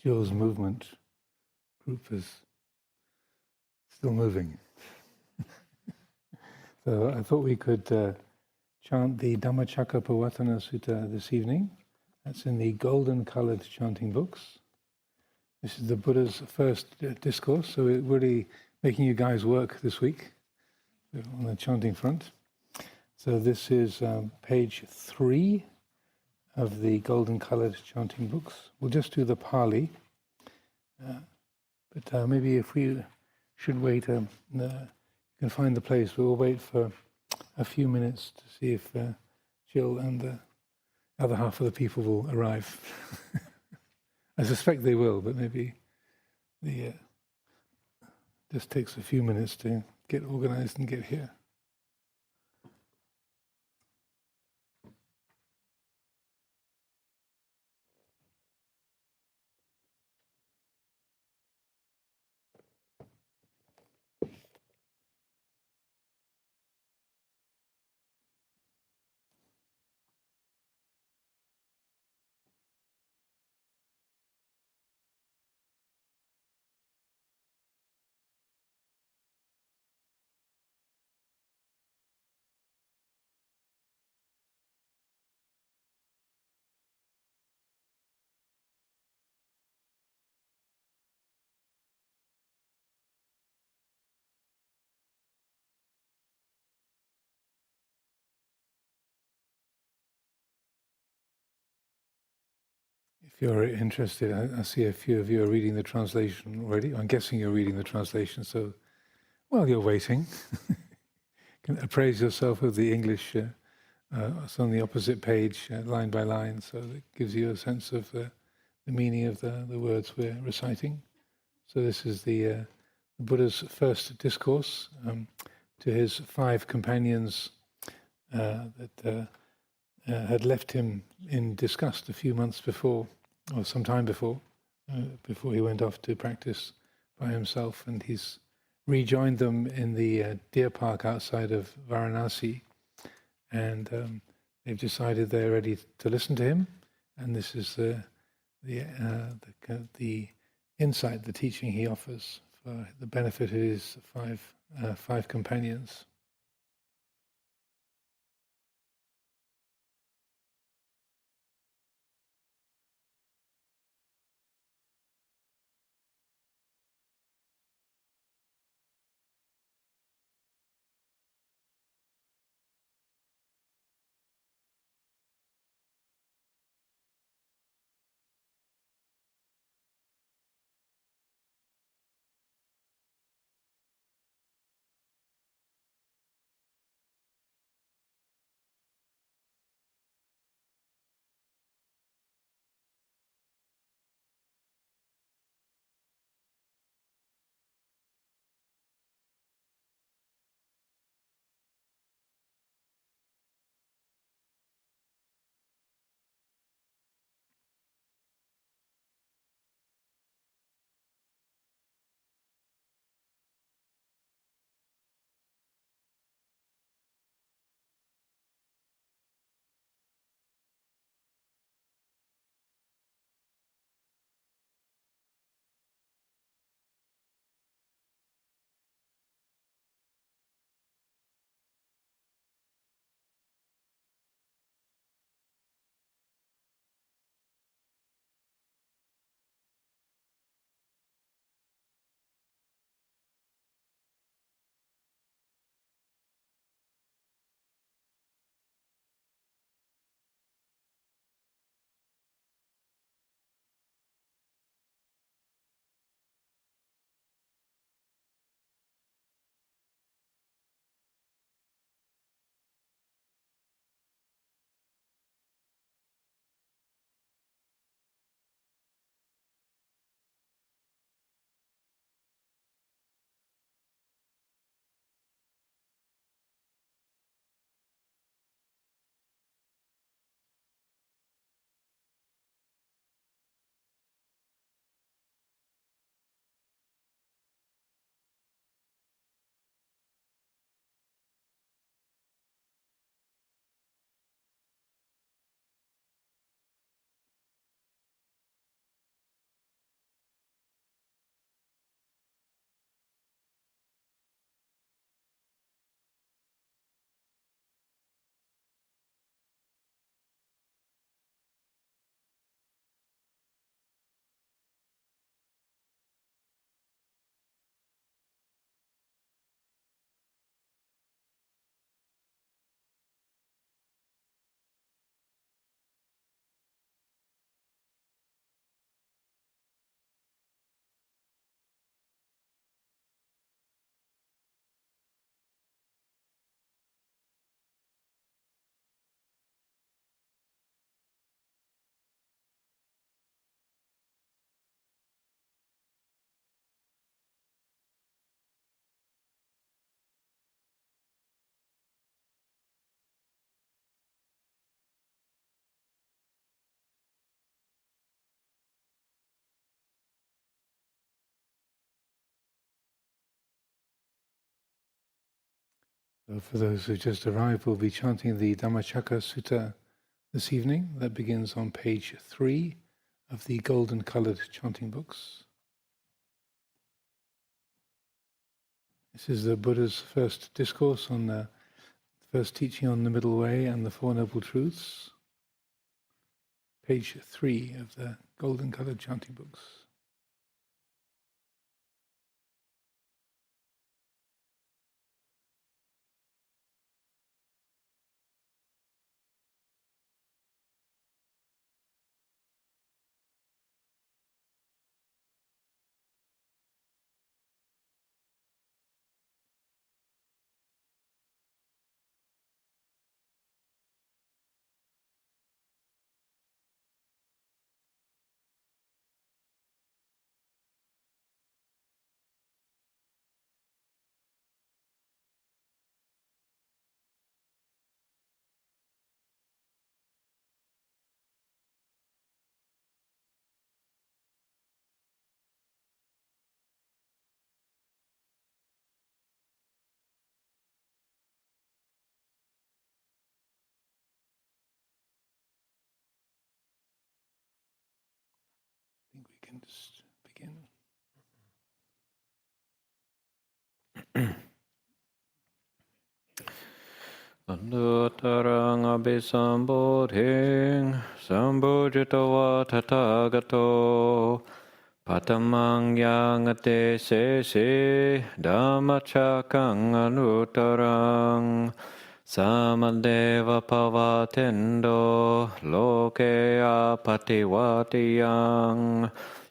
Jill's movement group is still moving. So I thought we could chant the Dhammacakkappavattana Sutta this evening. That's in the golden-coloured chanting books. This is the Buddha's first discourse, so we're really making you guys work this week on the chanting front. So this is page 3 of the golden-coloured chanting books. We'll just do the Pali, but maybe if we should wait, you can find the place. We'll wait for a few minutes to see if Jill and the other half of the people will arrive. I suspect they will, but maybe just takes a few minutes to get organized and get here. If you're interested, I see a few of you are reading the translation already. I'm guessing you're reading the translation, so while you're waiting, you can appraise yourself with the English. It's on the opposite page, line by line, so it gives you a sense of the meaning of the words we're reciting. So this is the Buddha's first discourse to his 5 companions that had left him in disgust a few months before, or some time before he went off to practice by himself, and he's rejoined them in the deer park outside of Varanasi, and they've decided they're ready to listen to him, and this is the insight, the teaching he offers for the benefit of his 5 companions. So for those who just arrived, we'll be chanting the Dhammacakka Sutta this evening. That begins on page 3 of the golden-coloured chanting books. This is the Buddha's first discourse on the first teaching on the Middle Way and the Four Noble Truths. Page 3 of the golden-coloured chanting books. I think we can just begin. Anutarang abhisambodhing sambojitawa tathagato patamang yangate sese dhammacakang anutarang samadeva pavatendo loke apativatiyang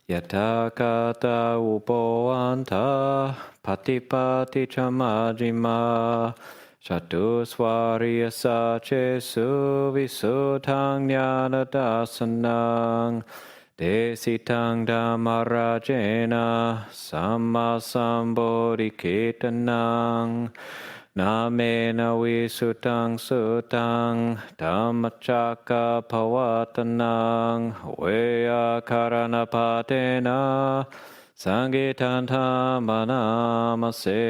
yatakata upoanta patipati chamajima Shatu swariya sache suvisutang jnana dasanang desitang dhammarajena sammasambodhiketanang namena visutang sutang dhammacakka pavatanang veyakarana sangitantamanamase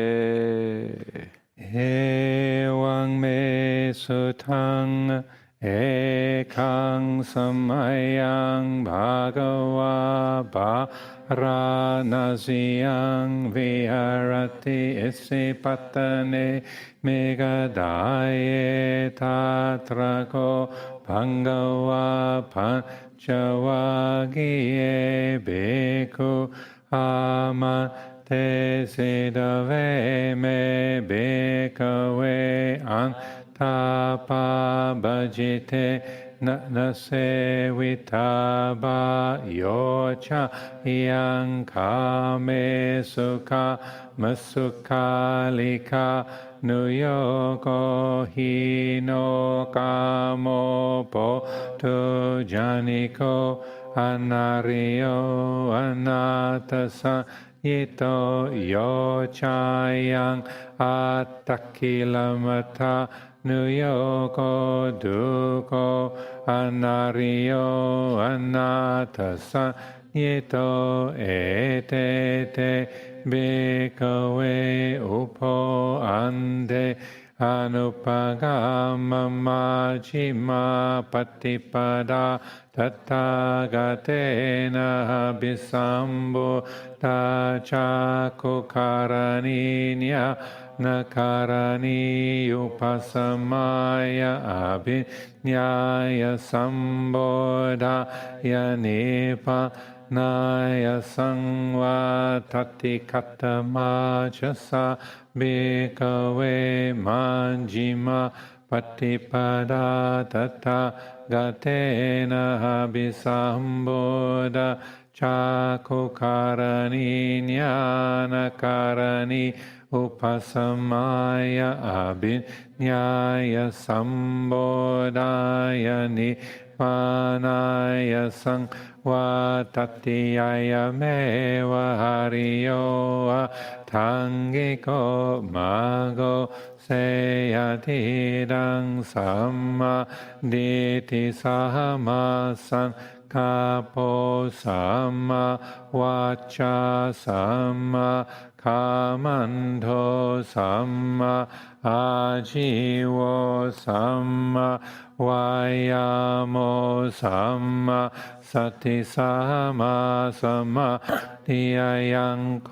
Ewang me sutang ekang samayang bhagava varanasiyang viharati isipatane megadaye tatrako bhangava panchavagiye bhikkhu ama Te sidave me bhikkhave antapa bhajite nase vitaba yocha yang kame sukha masukhalika nuyoko hino kamo poto janiko anario anatasa Ito yo chayang atakilamata nuyoko duko anario anatasa ito etete bhikkhave upo ande anupagama majjhima patipada tathāgatena abhisambo tacakukaraninya nakarani upasamaya abhinyaya sambodhaya nipa Naya sangva tati katamajasa bhikkhave manjima patipada tata gatena abhisambodha cakukarani jnanakarani upasamaya abhinyaya sambodhaya nipanaya Vatatiyaya meva hariyo tangiko mago seyatidang samma diti sahamasang กาโปสัมมาวาจาสัมมาคามันโทสัมมาอาชีวสัมมาวายามสัมมาสติสัมมาสมาธิยังโค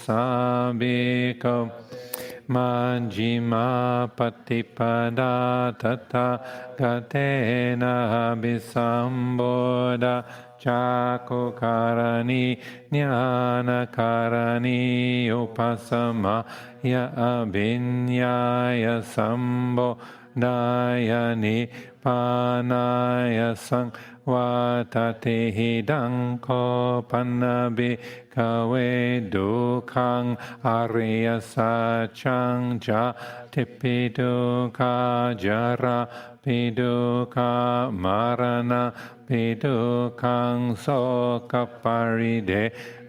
สัมบิโกมัจจิมาปฏิปดาตถากเตนะบิสัมโบดาจักขุการณีญาณการณีอุปัสสมายะอภิญญายะสัมโบดายะนิพพานายะสังวาตติหิดังโคปันนบิกเวดุขังอริยสัจจังจาทิปิดุขาจาราปิดุขามารณะปิดุขังโสกปาริเด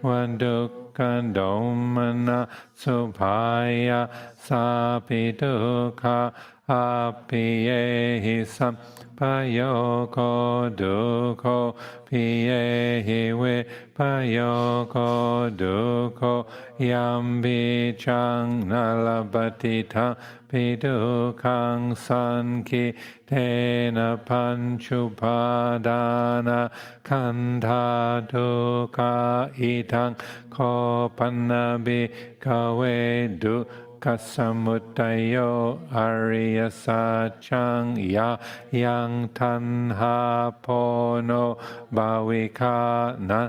วันดุกันโดมนะสุภายาสาปิดุขาอาปิเยหิสัมปโยโคดุโคปิเยหิเวปโยโคดุโคยัมบิจังนาลปฏิทังปิดุขังสันคิเทนะปัญชุปาดานะขันธาทุกขาอิทังโคปันนบิกเวดุกัสสมุทัยโยอริยสัจจังยายังทันหาโพโนภาวิคานะ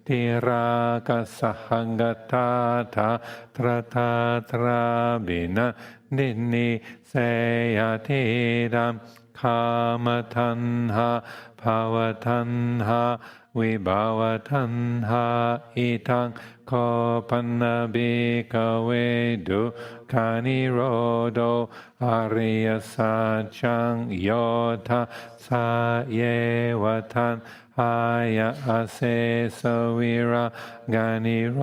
ติรากัสหังกตาทาตระตาตราบินะนินิเสยทิดัมคามทันหาภาวทันหาวิภาวทันหาอิทังโคปันนบิกเวดุคานิโรโดอริยสัจจังโยทาสาเยวทันหายะอาเสสวิระกานิโร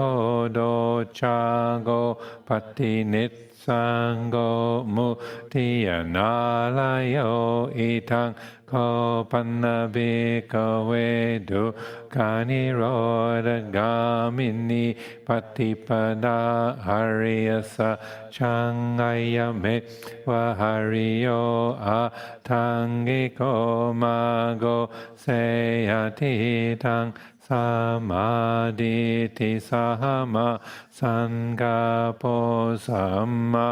โดจาโกปฏินิสสังโกมุทิยานาลายโยอิทังโคปันนบิกเวดุกานิโรธกามินีปฏิปดาหริยสัจจังไอยเมวะหริโยอาทังกิโกมาโกเสยทิทังสัมมาดิทิสัมมาสังกัปโปสัมมา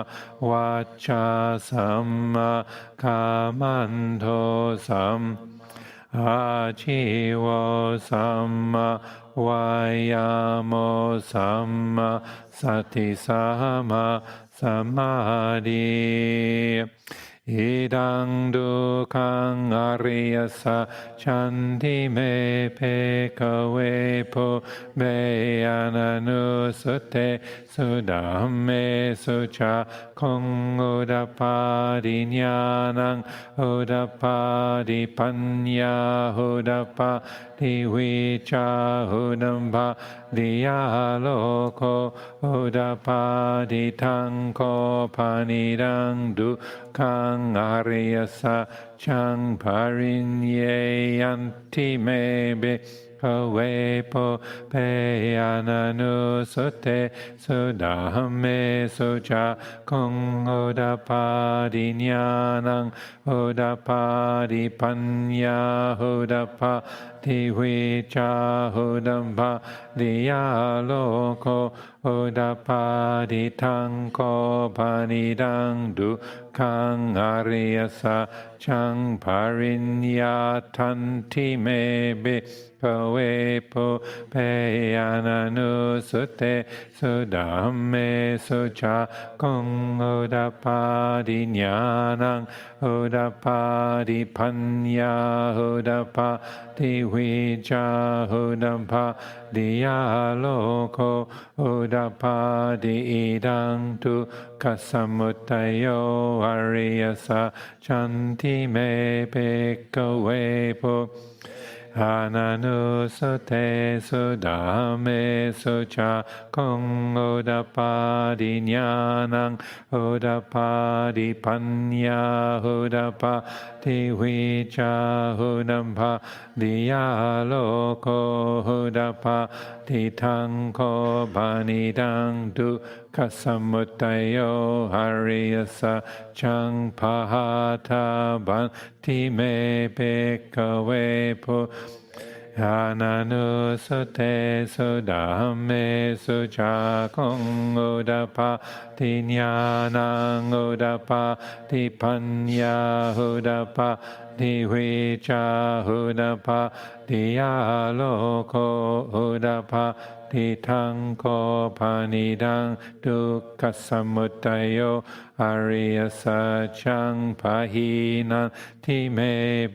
วาจาสัมมาคามันโทสัมอาชีวสัมมาวายามสัมมาสติสัมมาสมาธิอิดังดุขังอริยสัจจันติเมเภคเวปุเบยานานุสุเตสุดัมเมสุจาคงอุดปาดิญาณังอุดปาดิปัญญาอุดปาดิวิชาอุดัมภาดิยาโลโกอุดปาดิทังโคปานิดังดุขังอริยสัจจังปริญเยยันติเมเบกเวปุเปยานานุสุเตสุดัมเมสุจาคงอุดปาดิญาณังอุดปาดิปัญญาอุดปาดิวิชาอุดัมภาดิยาโลโกอุดปาดิทังโคปานิดังดุขังอริยสัจจังปริญญาทันติเมเบกเวปุเปยานานุสุเตสุดัมเมสุจาคงอุดปาดิญาณังอุดปาดิปัญญาอุดปาดิวิชาอุดัมภาดิยาโลโกอุดปาดิอิดังทุกขสมุทัยโยอริยสัจจันติเมเภกเวปุ Ananu Sute Sudame Sucha Kong Udapadi Nyanang Udapadi Panya Udapadi Vicha Udampa Diyaloko Udapadi Tanko Banidang Du Kasamutayo Hariyasa Chang Pahata Banti Me Bekave Po Ananu Sute Sudame Suchakong Udapati Nyanang Udapati Panya Udapati Vicha Udapati Aloko Udapati Tanko Panidang Dukkha Samutayo Ariyasa Chang Pahinan Time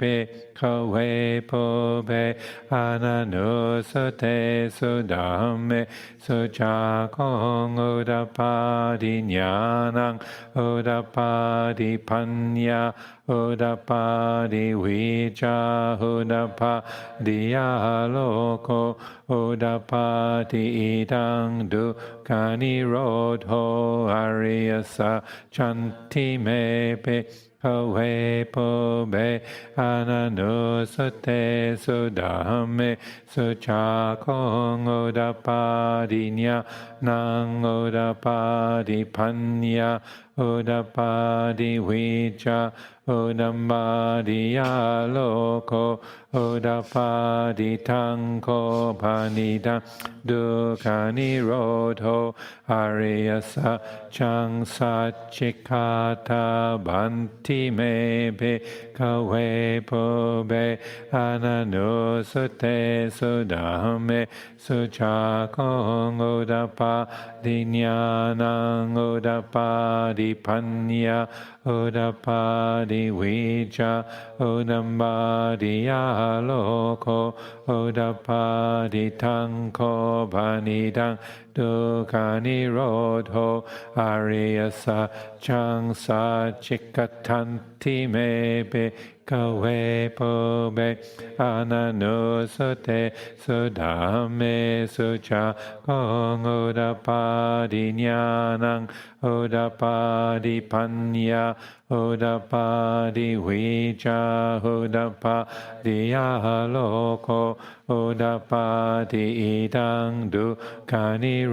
Kawe Pobe Ananu Sute Sudame Suchakong Udapadi Nyanang Udapadi Panya Udapadi Vicha Udapadi Aloko Udapati Idang Dukkani Rodho Ariyasa Chanti Mepe Kawe Pobe Ananu Sute Sudame Suchakong Udapadi Nyanang Udapadi Panya Udapadi Vicha Udapadi Aloko Udapadi Tanko Panidang Dukkani Rodho Ariyasa Chang Satchikata Banti Mebe Kawe Pobe Ananu Sute Sudame Suchakong Udapadi Nyanang Udapadi Panya Udapadi Vicha Udapadi Aloko Udapadi Tanko Banidang Dukkani Rodho Ariyasa Chang Satchikatanti Mebe Kawe Pobe Ananu Sute Sudame Suchakong Udapadi Nyanang Udapadi Panya Udapadi Vicha Udapadi Aloko Udapadi Idang Dukkani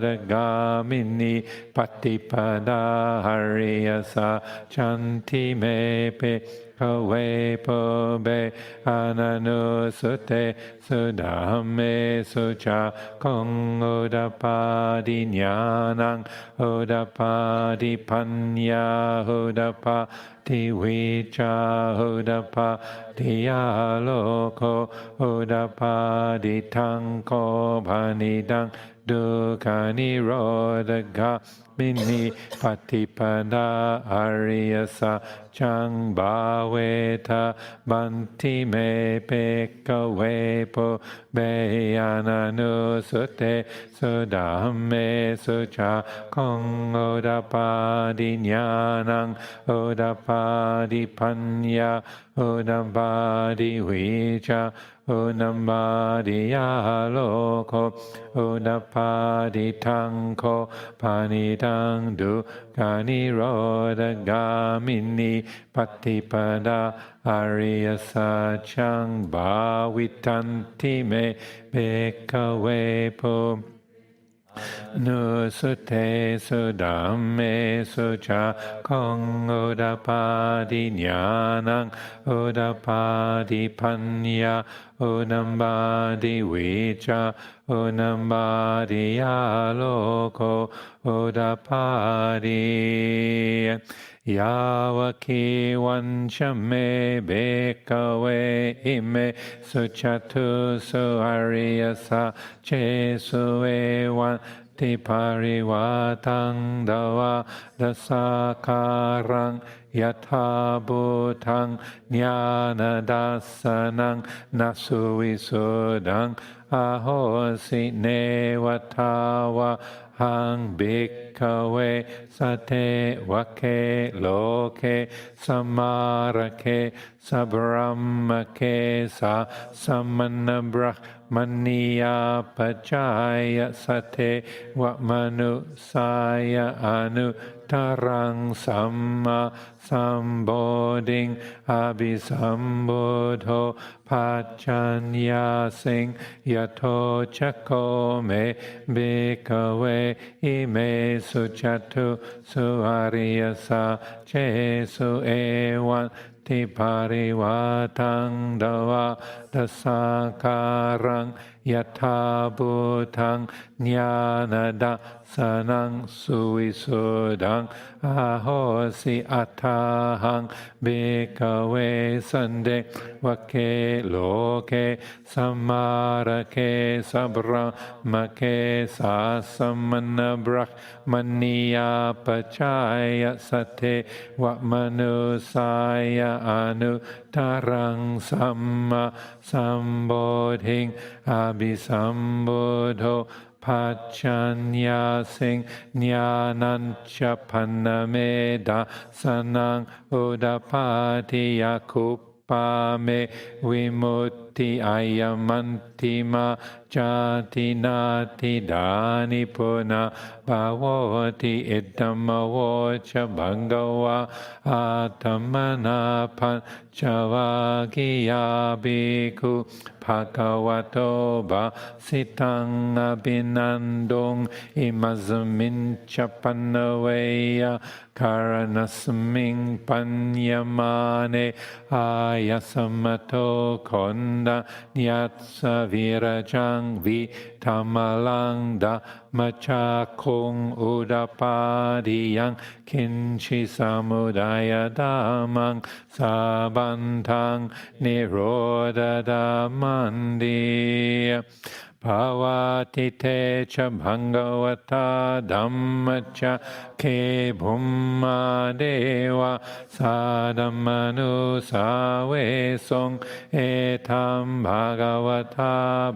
Rodhagamini Patipada Hariyasa Chanti Mepe Kawe Pobe Ananu Sute Sudame Suchakong Udapadi Nyanang Udapadi Panya Udapadi Vicha Udapadi Aloko Udapadi Tanko Banidang Dukkani Rodhagamini Patipada Ariyasa Chang Bhaveta Banti Me Pekawe Po Ananu Sute Sudame Suchakong Udapadi Nyanang Udapadi Panya Udapadi Vicha Udapadi Aloko Udapadi Tanko Panidang Dukkani Rodhagamini Patipada Ariyasa Chang Bhavitanti Me Bekawe Po Nu Sute Sudame Suchakong Udapadi Nyanang Udapadi Panya Udapadi Vicha Udapadi Aloko Udapadi Yavaki Vanchame Bekawe Ime Suchatu Suariyasa Che Sue Wan Ti parivatang dava dasakarang yatha bhutang jnana dasanang nasuvisudang ahosi nevatawa hang bhikkhave sate vake loke samarake sabrahmake sa samana brahmaniya pacaya sate vamanusaya anu tarang samma sambodhing abhisambodho pachanya sing yato chako me bhikkhave ime suchatu suariyasa chesu evan ti parivatang dava dasakarang yatha bhutang jnana dasanang suvisudang ahosi atahang bhikkhave sande vake loke samarake sabrahmake sasamana brahmaniya pacaya sate vamanusaya anu tarang samma sambodhing abhisambodho pachanya sing jnanancha pannameda sanang udapati yakupame vimutti ayamanti ma jati nati dani puna bhavoti iddhamavocha bhangava atamana panchavagya bhikkhu bhagavato sitang abhinandong imazmincha pannaveya karanasming panyamane ayasamato konda nyatsa virajang vi tamalang da machakung udapadiyang kinchi samudaya damang sabantang niroda damandi bhavati te cha bhagavata dhammacha ke bhumma deva sadamanu save song etam bhagavata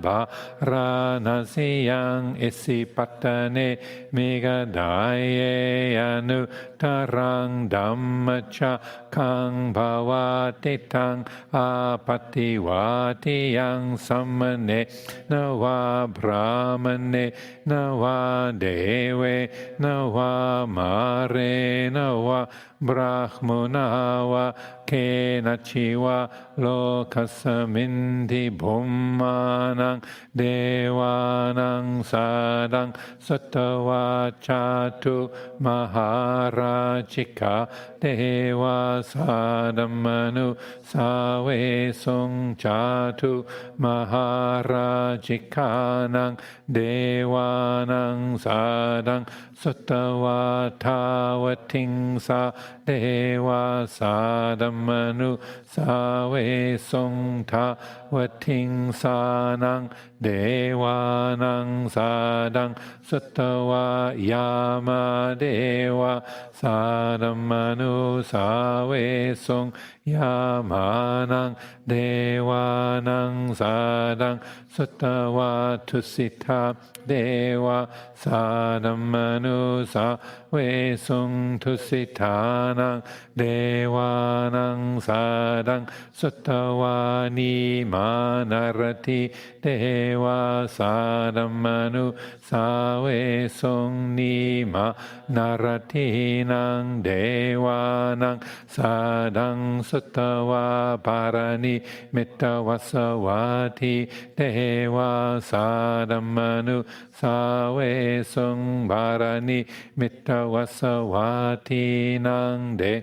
varanasiyang isipatane megadaye anu tarang dhammacha kang bhavati tang apatiwati yang samane nava brahmane nava deve nava mare nava brahmanava kenachiva lokasamindhi bhummanang devanang sadang sattavachatu maharajika deva sadamanu save sung chatu maharajikanang devanang sadang sattavatawating sa deva sadamanu save sung tavating sanang devanang sadang sattva yama deva sadamanu save sung yamanang devanang sadang sattva tusita deva sadamanu save sung tusitanang devanang sadang sattva nimanarati deva sadamanu save sung nima naratinang devanang sadang sattva parani mittavasavati deva sadamanu save sung parani mittavasavati nang de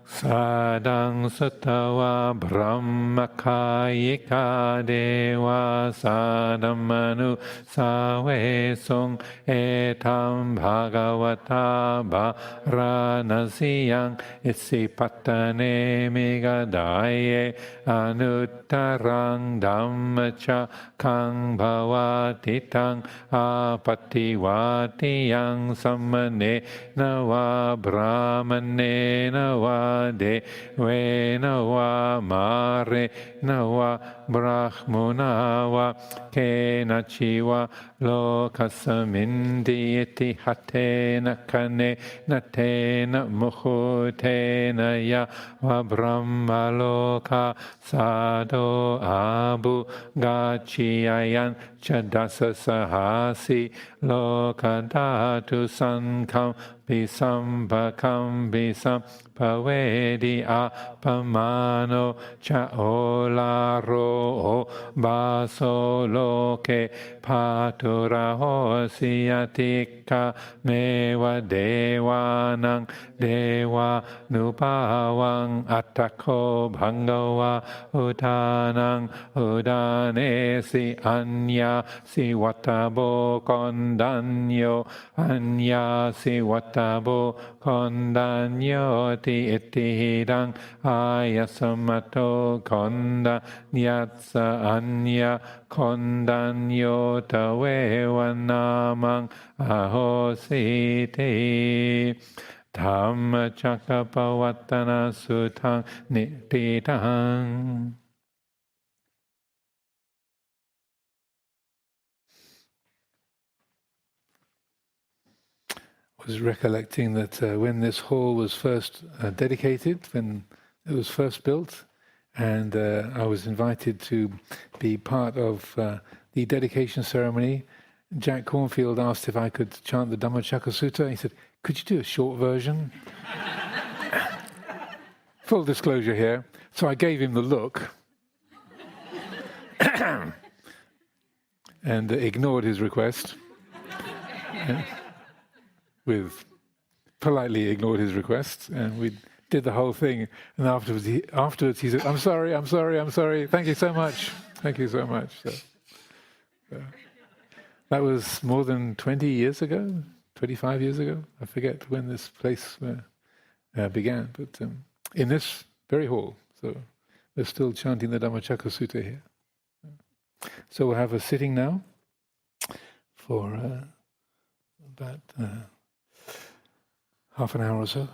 Sadang Satawa Brahmakayika Deva Sadamanu Sawe Sung Etam Bhagavata Varanasiyang Isipatane Megadaye Anuttarang Dhammacha Kang Bhavatitang Apativatiyang Samane Nawa Brahmane Nawa Devena wa Mare Nawa Brahmuna Kenachiwa Lokasamindi iti hatena kane natena muhutena ya wa brahma loka sado abu gachiayan chadasa sahasi loka datu sankam bisambakam bisam pavedi apamano cha olaro baso loke patura hosiatika meva devanang deva nupavang atako bhangava utanang udanesi anya si watabo kondanyo anya si watabo kondanyo ti itihidang ayasamato kondanyatsa anya kondanyo tawewa namang ahositi Dhamma Chakkapavatana Sutang Nititang. I was recollecting that when this hall was first dedicated, when it was first built, and I was invited to be part of the dedication ceremony, Jack Cornfield asked if I could chant the Dhammacakka Sutta. He said, "Could you do a short version?" Full disclosure here. So I gave him the look and ignored his request. Politely ignored his request, and we did the whole thing. And afterwards he said, I'm sorry. Thank you so much. So, that was more than 20 years ago, 25 years ago. I forget when this place began, but in this very hall. So we're still chanting the Dhammacakka Sutta here. So we'll have a sitting now for about half an hour or so.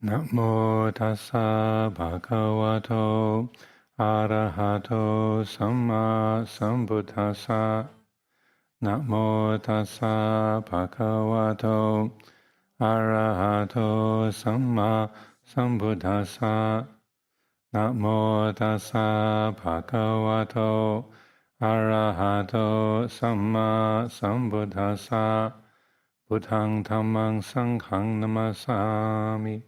Namo tassa bhagavato arahato samma sambuddhassa. Namo tassa bhagavato arahato samma sambuddhassa. Namo tassa bhagavato arahato samma sambuddhassa. Buddhang dhammang sanghang namasami.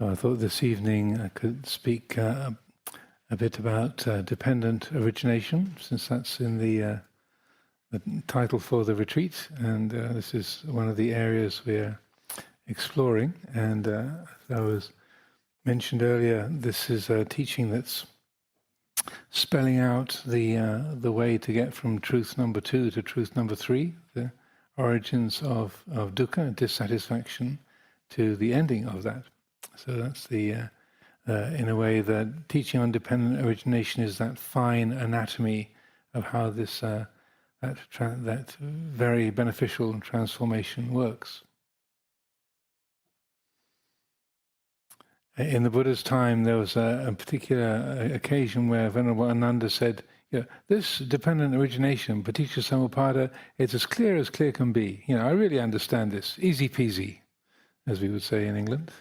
I thought this evening I could speak a bit about dependent origination, since that's in the title for the retreat, and this is one of the areas we're exploring. And as I was mentioned earlier, this is a teaching that's spelling out the way to get from truth number 2 to truth number 3, the origins of dukkha, dissatisfaction, to the ending of that. So that's the, in a way, the teaching on dependent origination is that fine anatomy of how this that very beneficial transformation works. In the Buddha's time, there was a particular occasion where Venerable Ananda said, this dependent origination, paticca samuppada, it's as clear can be. I really understand this, easy peasy, as we would say in England.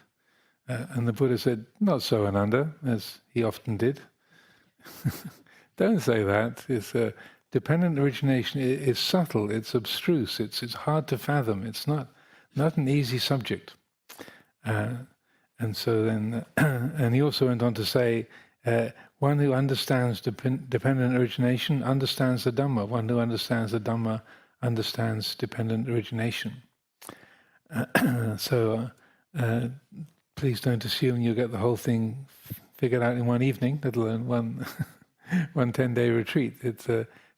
And the Buddha said, not so, Ananda, as he often did. Don't say that. It's dependent origination is subtle, it's abstruse, it's hard to fathom, it's not an easy subject. And so then, and he also went on to say, one who understands dependent origination understands the Dhamma. One who understands the Dhamma understands dependent origination. So please don't assume you'll get the whole thing figured out in one evening, let alone one 10-day retreat. It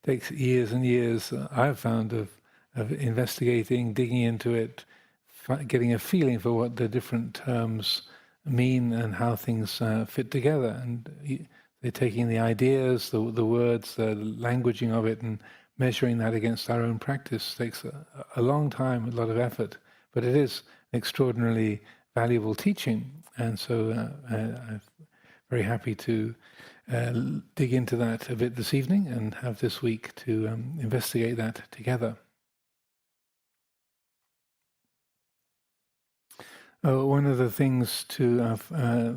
takes years and years, I've found, of investigating, digging into it, getting a feeling for what the different terms mean and how things fit together. And they're taking the ideas, the words, the languaging of it, and measuring that against our own practice takes a long time, a lot of effort. But it is an extraordinarily valuable teaching. And so I'm very happy to dig into that a bit this evening and have this week to investigate that together. One of the things to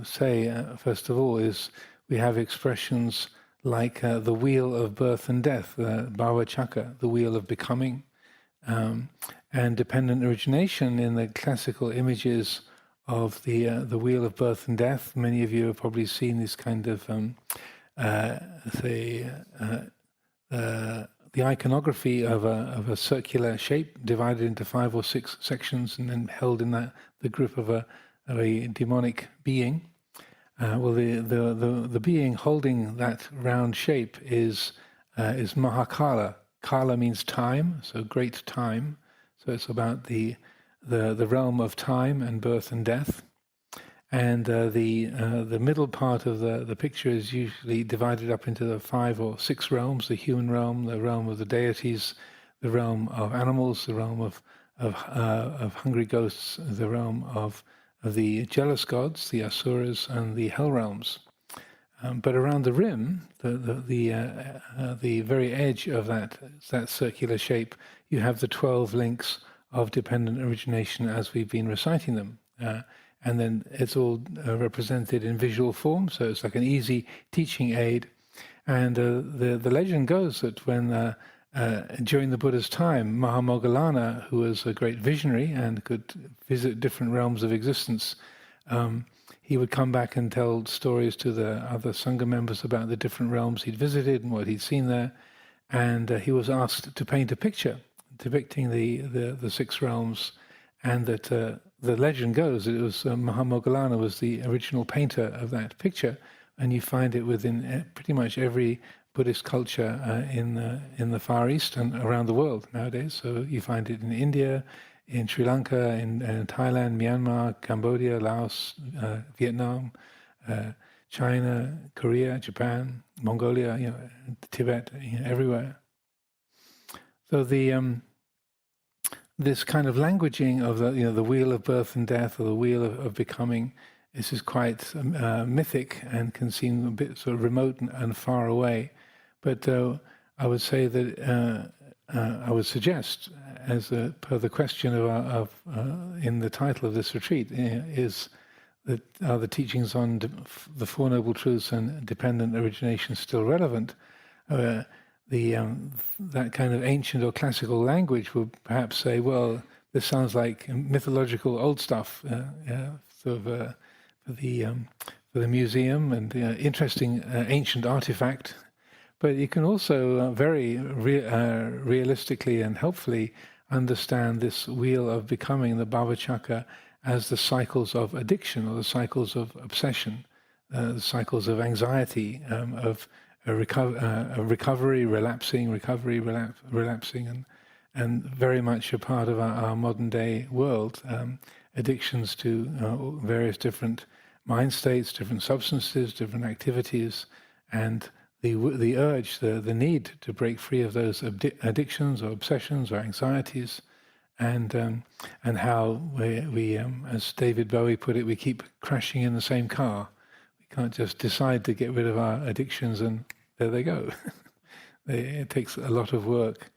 say, first of all, is we have expressions like the wheel of birth and death, bhava chakra, the wheel of becoming, and dependent origination in the classical images of the wheel of birth and death. Many of you have probably seen this kind of, the iconography of a circular shape divided into 5 or 6 sections and then held in the grip of a demonic being. Well, the being holding that round shape is Mahakala. Kala means time, so great time. So it's about the realm of time and birth and death. And the middle part of the picture is usually divided up into the 5 or 6 realms: the human realm, the realm of the deities, the realm of animals, the realm of hungry ghosts, the realm of the jealous gods, the asuras, and the hell realms. But around the rim, the very edge of that circular shape, you have the 12 links of dependent origination as we've been reciting them. And then it's all represented in visual form, so it's like an easy teaching aid. And the legend goes that when during the Buddha's time, Mahamoggallana, who was a great visionary and could visit different realms of existence, he would come back and tell stories to the other Sangha members about the different realms he'd visited and what he'd seen there. And he was asked to paint a picture depicting the 6 realms, and that the legend goes that it was Mahamoggallana was the original painter of that picture, and you find it within pretty much every Buddhist culture in the Far East and around the world nowadays. So you find it in India, in Sri Lanka, in Thailand, Myanmar, Cambodia, Laos, Vietnam, China, Korea, Japan, Mongolia, Tibet, everywhere. So this kind of languaging of the wheel of birth and death, or the wheel of becoming, this is quite mythic and can seem a bit sort of remote and far away. But I would say that I would suggest, as per the question of in the title of this retreat, is that are the teachings on the Four Noble Truths and dependent origination still relevant? That kind of ancient or classical language would perhaps say, well, this sounds like mythological old stuff, sort of for the museum, and interesting ancient artifact. But you can also very realistically and helpfully understand this wheel of becoming, the bhavachakra, as the cycles of addiction or the cycles of obsession, the cycles of anxiety, of recovery, relapsing, relapsing, and very much a part of our modern day world. Addictions to various different mind states, different substances, different activities, and the urge, the need to break free of those addictions or obsessions or anxieties, and how we as David Bowie put it, we keep crashing in the same car. We can't just decide to get rid of our addictions and there they go. It takes a lot of work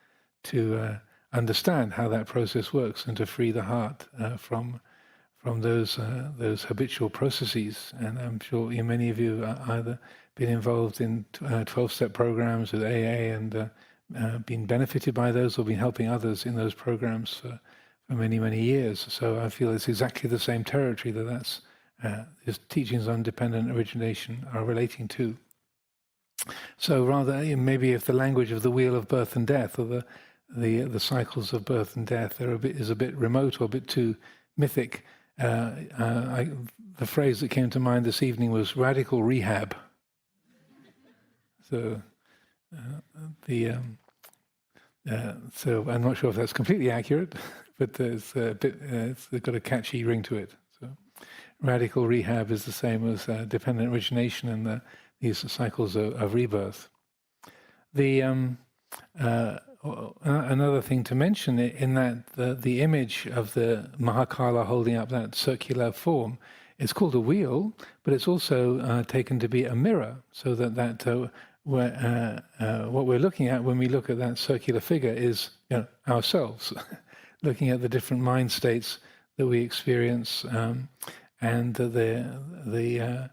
to understand how that process works and to free the heart from those habitual processes. And I'm sure many of you are either been involved in 12-step programs with AA and been benefited by those, or been helping others in those programs for many, many years. So I feel it's exactly the same territory that's his teachings on dependent origination are relating to. So rather, maybe if the language of the wheel of birth and death, or the cycles of birth and death, is a bit remote or a bit too mythic, the phrase that came to mind this evening was radical rehab. So so I'm not sure if that's completely accurate, but there's a bit, it's got a catchy ring to it. So radical rehab is the same as dependent origination and these cycles of rebirth. Another thing to mention in that the image of the Mahakala holding up that circular form, it's called a wheel, but it's also taken to be a mirror, so that what we're looking at when we look at that circular figure is ourselves, looking at the different mind states that we experience, and the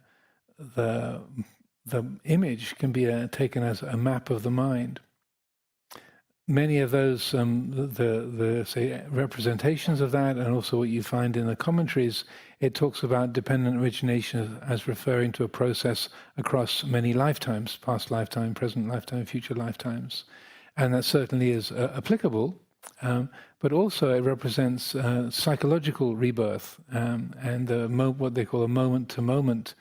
image can be taken as a map of the mind. Many of those, say, representations of that, and also what you find in the commentaries, it talks about dependent origination as referring to a process across many lifetimes, past lifetime, present lifetime, future lifetimes. And that certainly is applicable, but also it represents psychological rebirth, and what they call a moment-to-moment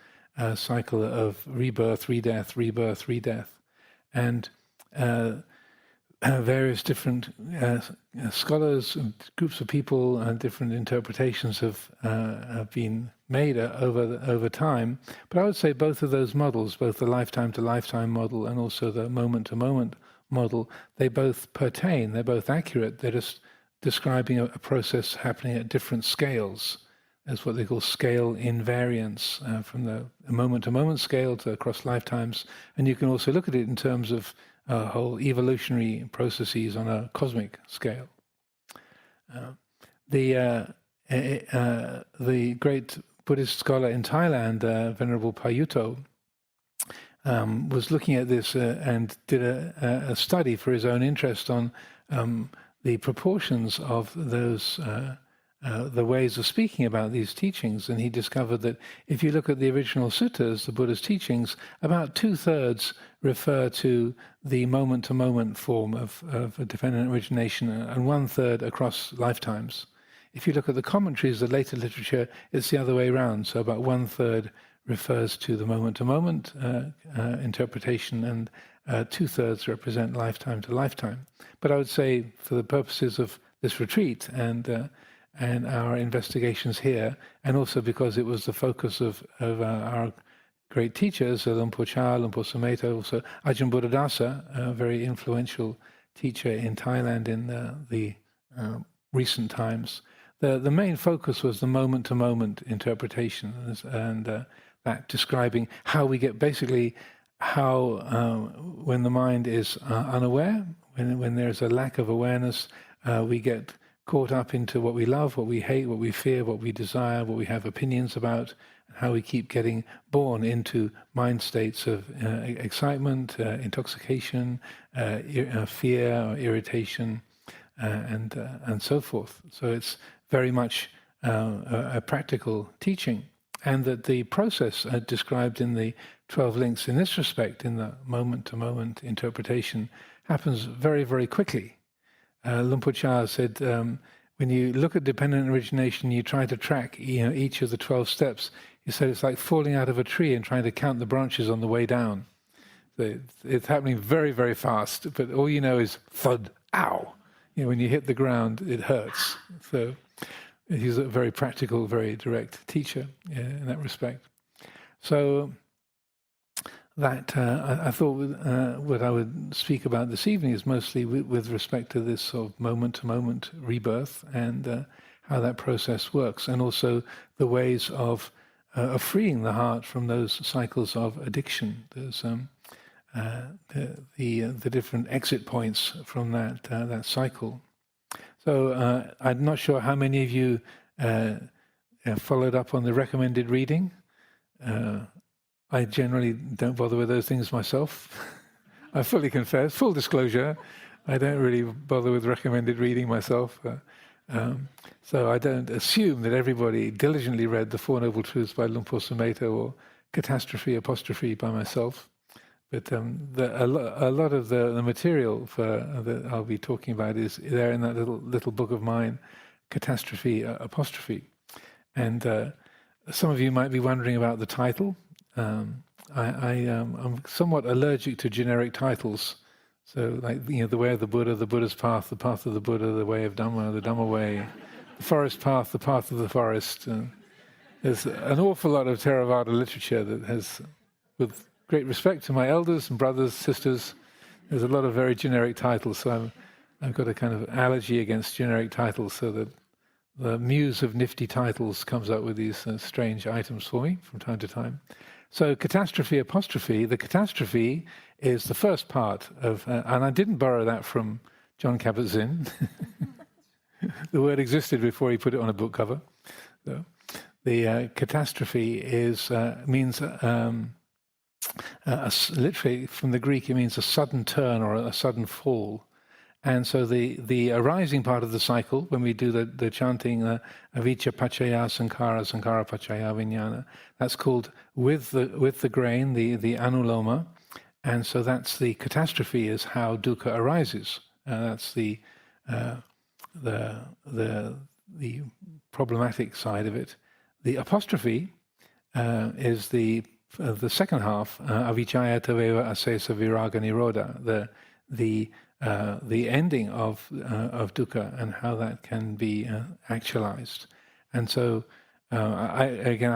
cycle of rebirth, redeath, rebirth, redeath. And various different scholars and groups of people and different interpretations have been made over time. But I would say both of those models, both the lifetime-to-lifetime model and also the moment-to-moment model, they both pertain, they're both accurate. They're just describing a process happening at different scales. That's what they call scale invariance, from the moment-to-moment scale to across lifetimes. And you can also look at it in terms of whole evolutionary processes on a cosmic scale. The great Buddhist scholar in Thailand, Venerable Payutto, was looking at this and did a study for his own interest on the proportions of those the ways of speaking about these teachings, and he discovered that if you look at the original suttas, the Buddha's teachings, about 2/3 refer to the moment-to-moment form of a dependent origination, and 1/3 across lifetimes. If you look at the commentaries, the later literature, it's the other way around. So about 1/3 refers to the moment-to-moment interpretation, and 2/3 represent lifetime to lifetime. But I would say, for the purposes of this retreat and our investigations here, and also because it was the focus of our great teachers, Lumpur Cha, Lumpur Sumedho, also Ajahn Buddhadasa, a very influential teacher in Thailand in the recent times. The main focus was the moment-to-moment interpretation, and that describing how we get basically how when the mind is unaware, when there's a lack of awareness, we get caught up into what we love, what we hate, what we fear, what we desire, what we have opinions about, and how we keep getting born into mind states of excitement, intoxication, fear, or irritation, and so forth. So it's very much a practical teaching, and that the process described in the 12 links in this respect, in the moment-to-moment interpretation, happens very, very quickly. Luang Por Chah said, when you look at dependent origination, you try to track each of the 12 steps. He said it's like falling out of a tree and trying to count the branches on the way down. So it's happening very, very fast, but all you know is thud, ow. When you hit the ground, it hurts. So he's a very practical, very direct teacher in that respect. So that I thought what I would speak about this evening is mostly with respect to this sort of moment-to-moment rebirth and how that process works, and also the ways of freeing the heart from those cycles of addiction. There's the different exit points from that cycle. So I'm not sure how many of you followed up on the recommended reading. I generally don't bother with those things myself. I fully confess, full disclosure, I don't really bother with recommended reading myself. So I don't assume that everybody diligently read the Four Noble Truths by Luang Por Sumedho or Catastrophe Apostrophe by myself. But a lot of the material that I'll be talking about is there in that little book of mine, Catastrophe Apostrophe. And some of you might be wondering about the title. I'm somewhat allergic to generic titles. So, like the way of the Buddha's path, the path of the Buddha, the way of Dhamma, the Dhamma way, the forest path, the path of the forest. There's an awful lot of Theravada literature that has, with great respect to my elders and brothers, sisters, there's a lot of very generic titles. So I've got a kind of allergy against generic titles, so that the muse of nifty titles comes up with these strange items for me from time to time. So Catastrophe Apostrophe, the catastrophe is the first part of, and I didn't borrow that from John Kabat-Zinn. The word existed before he put it on a book cover. So the catastrophe means literally from the Greek it means a sudden turn or a sudden fall. And so the arising part of the cycle, when we do the chanting, avijja pachaya sankhara, sankhara pachaya vijnana, that's called with the grain, the anuloma. And so that's the catastrophe, is how dukkha arises. That's the problematic side of it. The apostrophe is the second half, avijjaya taveva asesa viraga nirodha, the ending of dukkha and how that can be actualized. And so I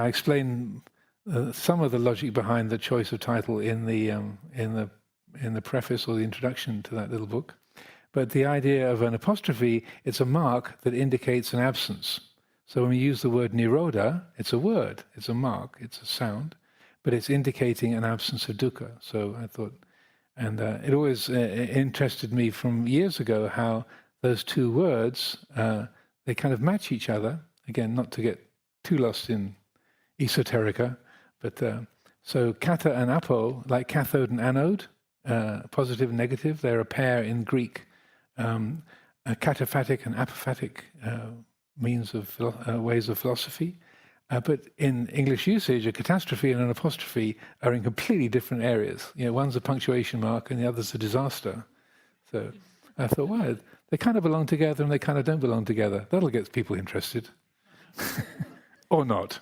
explain some of the logic behind the choice of title in the preface or the introduction to that little book. But the idea of an apostrophe, it's a mark that indicates an absence. So when we use the word nirodha, it's a word, it's a mark, it's a sound, but it's indicating an absence of dukkha. So I thought, and it always interested me from years ago how those two words, they kind of match each other. Again, not to get too lost in esoterica, but so kata and apo, like cathode and anode, positive and negative, they're a pair in Greek. Cataphatic and apophatic means of ways of philosophy. But in English usage, a catastrophe and an apostrophe are in completely different areas. One's a punctuation mark and the other's a disaster. So I thought, well, they kind of belong together and they kind of don't belong together. That'll get people interested. Or not.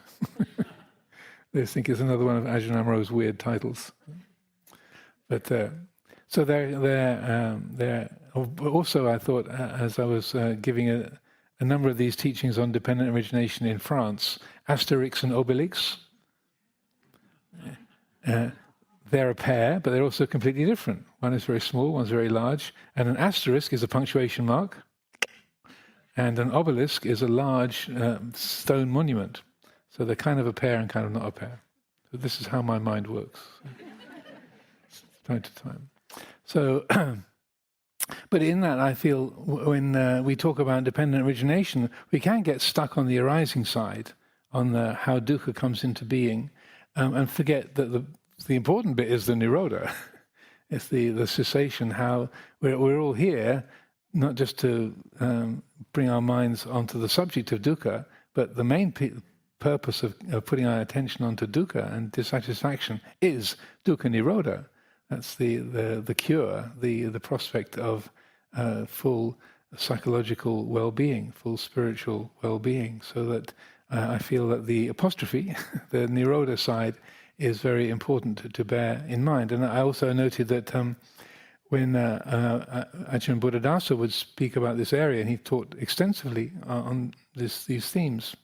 They think it's another one of Ajahn Amaro's weird titles. But so they're also, I thought, as I was giving a number of these teachings on dependent origination in France, Asterix and Obelix, they're a pair, but they're also completely different. One is very small, one's very large. And an asterisk is a punctuation mark. And an obelisk is a large stone monument. So they're kind of a pair and kind of not a pair. So this is how my mind works, time to time. So, but in that, I feel when we talk about dependent origination, we can get stuck on the arising side, on how dukkha comes into being, and forget that the important bit is the nirodha. It's the cessation, how we're all here, not just to bring our minds onto the subject of dukkha, but the main purpose of putting our attention onto dukkha and dissatisfaction is dukkha nirodha. That's the cure, the prospect of full psychological well-being, full spiritual well-being. So that I feel that the apostrophe, the nirodha side, is very important to bear in mind. And I also noted that when Ajahn Buddhadasa would speak about this area, and he taught extensively on these themes,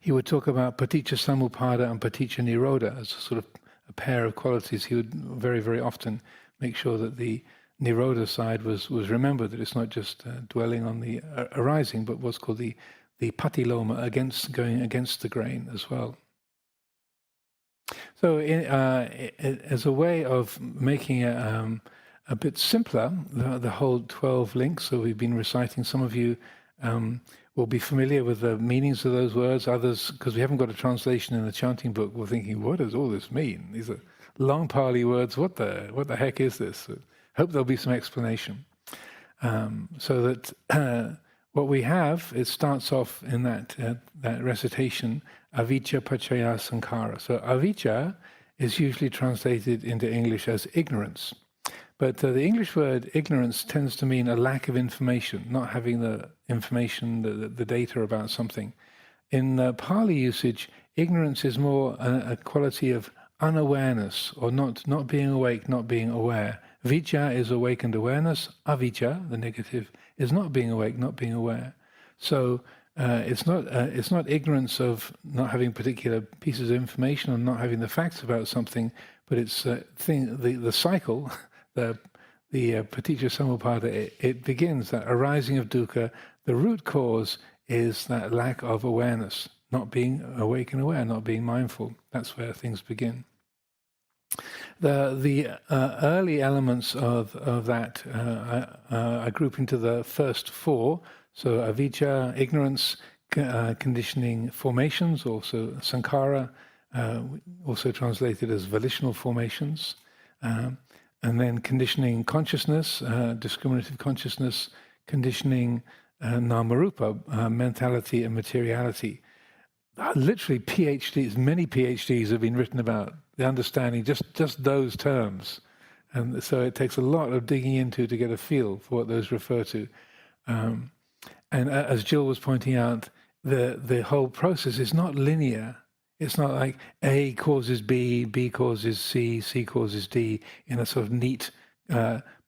he would talk about paticca samuppada and paticca nirodha as a sort of a pair of qualities. He would very, very often make sure that the nirodha side was remembered, that it's not just dwelling on the arising, but what's called the patiloma, going against the grain as well. So as a way of making it a bit simpler, the whole 12 links, so we've been reciting, some of you will be familiar with the meanings of those words, others, because we haven't got a translation in the chanting book, we're thinking, what does all this mean? These are long Pali words, what the heck is this? Hope there'll be some explanation. So that what we have, it starts off in that recitation, avijja paccaya sankhara. So avijja is usually translated into English as ignorance. But the English word ignorance tends to mean a lack of information, not having the information, the data about something. In Pali usage, ignorance is more a quality of unawareness, or not being awake, not being aware. Vijja is awakened awareness. Avijja, the negative, is not being awake, not being aware. So it's not ignorance of not having particular pieces of information or not having the facts about something, but it's the cycle. The paticca samuppada, it begins, that arising of dukkha. The root cause is that lack of awareness, not being awake and aware, not being mindful. That's where things begin. The early elements of that I group into the first four. So avijja, ignorance, conditioning formations, also sankhara, also translated as volitional formations. And then conditioning consciousness, discriminative consciousness, conditioning namarupa, mentality and materiality. Literally PhDs, many PhDs have been written about the understanding just those terms. And so it takes a lot of digging into to get a feel for what those refer to. And as Jill was pointing out, the whole process is not linear. It's not like A causes B, B causes C, C causes D in a sort of neat,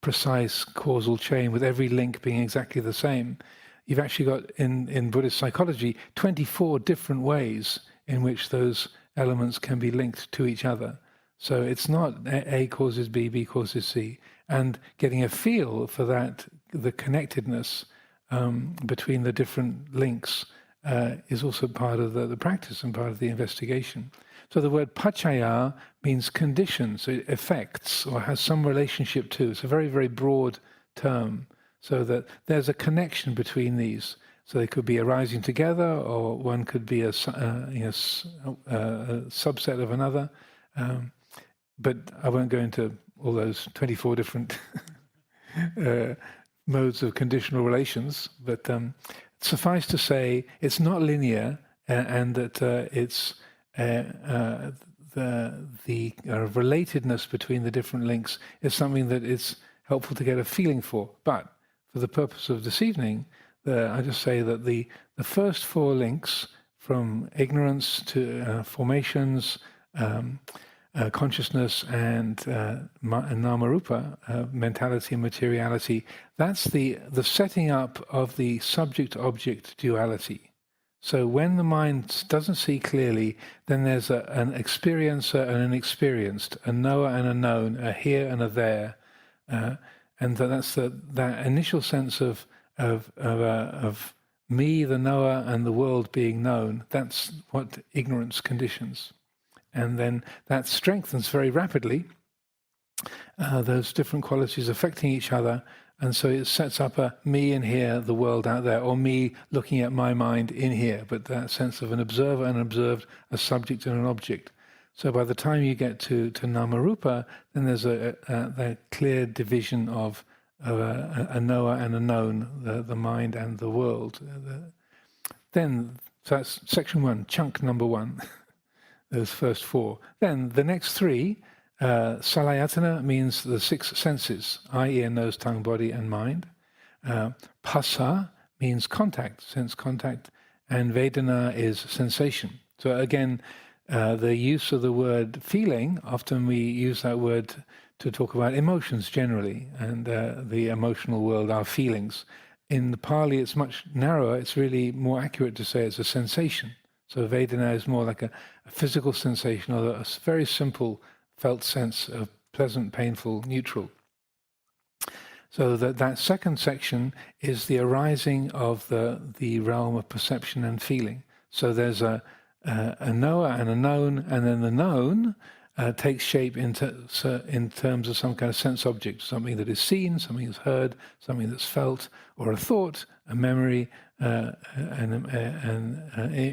precise causal chain with every link being exactly the same. You've actually got, in Buddhist psychology, 24 different ways in which those elements can be linked to each other. So it's not A causes B, B causes C. And getting a feel for that, the connectedness between the different links, is also part of the practice and part of the investigation. So the word paccaya means condition, so it affects or has some relationship to. It's a very, very broad term, so that there's a connection between these. So they could be arising together, or one could be a subset of another. But I won't go into all those 24 different modes of conditional relations, but suffice to say, it's not linear, and that it's the relatedness between the different links is something that is helpful to get a feeling for. But for the purpose of this evening, I just say that the first four links, from ignorance to formations, consciousness, and namarupa, mentality and materiality, that's the setting up of the subject-object duality. So when the mind doesn't see clearly, then there's an experiencer and an experienced, a knower and a known, a here and a there. And that's that initial sense of me, the knower, and the world being known. That's what ignorance conditions. And then that strengthens very rapidly, those different qualities affecting each other. And so it sets up a me in here, the world out there, or me looking at my mind in here, but that sense of an observer and observed, a subject and an object. So by the time you get to Namarupa, then there's a clear division of a knower and a known, the mind and the world. Then, so that's section 1, chunk number 1, those first 4. Then the next 3, salayatana means the 6 senses, eye, ear, nose, tongue, body, and mind. Phassa means contact, sense contact, and Vedana is sensation. So again, the use of the word feeling, often we use that word to talk about emotions generally, and the emotional world, our feelings. In the Pali, it's much narrower. It's really more accurate to say it's a sensation. So Vedana is more like a physical sensation, or a very simple felt sense of pleasant, painful, neutral. So that second section is the arising of the realm of perception and feeling. So there's a knower and a known, and then the known takes shape in terms of some kind of sense object, something that is seen, something that's heard, something that's felt, or a thought, a memory, an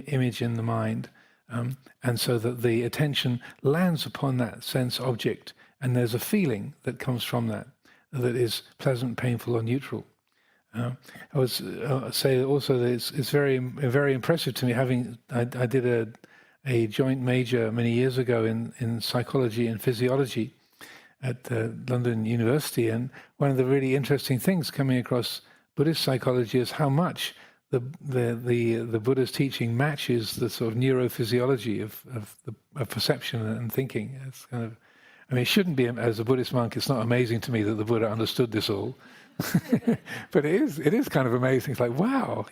image in the mind. And so that the attention lands upon that sense object, and there's a feeling that comes from that is pleasant, painful, or neutral. I would say also that it's very, very impressive to me. I did a joint major many years ago in psychology and physiology at London University, and one of the really interesting things coming across Buddhist psychology is how much the Buddha's teaching matches the sort of neurophysiology of perception and thinking. It's kind of, I mean, it shouldn't be, as a Buddhist monk, it's not amazing to me that the Buddha understood this all. But it is kind of amazing. It's like, wow,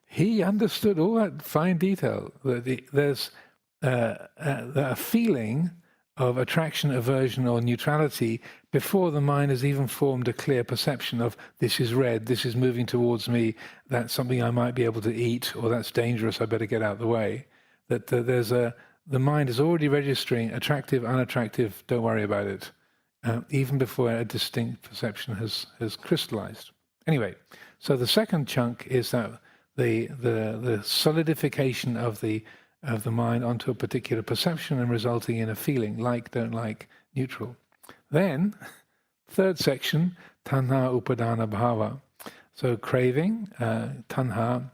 he understood all that fine detail. That there's a feeling of attraction, aversion, or neutrality before the mind has even formed a clear perception of this is red, this is moving towards me, that's something I might be able to eat, or that's dangerous, I better get out of the way. That the mind is already registering attractive, unattractive, don't worry about it. Even before a distinct perception has crystallized. Anyway, so the second chunk is that the solidification of the mind onto a particular perception and resulting in a feeling, like, don't like, neutral. Then, third section, tanha upadana bhava. So craving, tanha,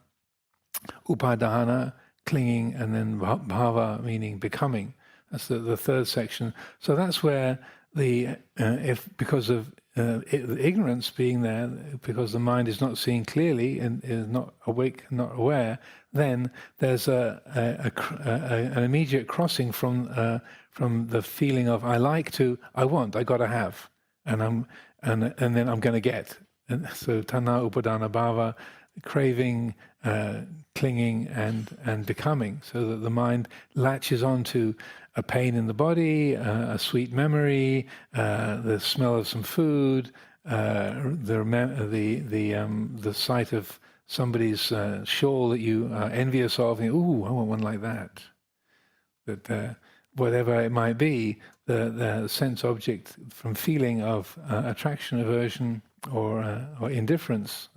upadana, clinging, and then bhava, meaning becoming. That's the third section. So that's where because of ignorance being there, because the mind is not seeing clearly and is not awake, not aware, then there's an immediate crossing from the feeling of I like to I want, I got to have, and then I'm going to get. And so tanha upadana bhava, craving, clinging, and becoming, so that the mind latches onto a pain in the body, a sweet memory, the smell of some food, the sight of somebody's shawl that you are envious of. And, ooh, I want one like that. That whatever it might be, the sense object from feeling of attraction, aversion, or indifference,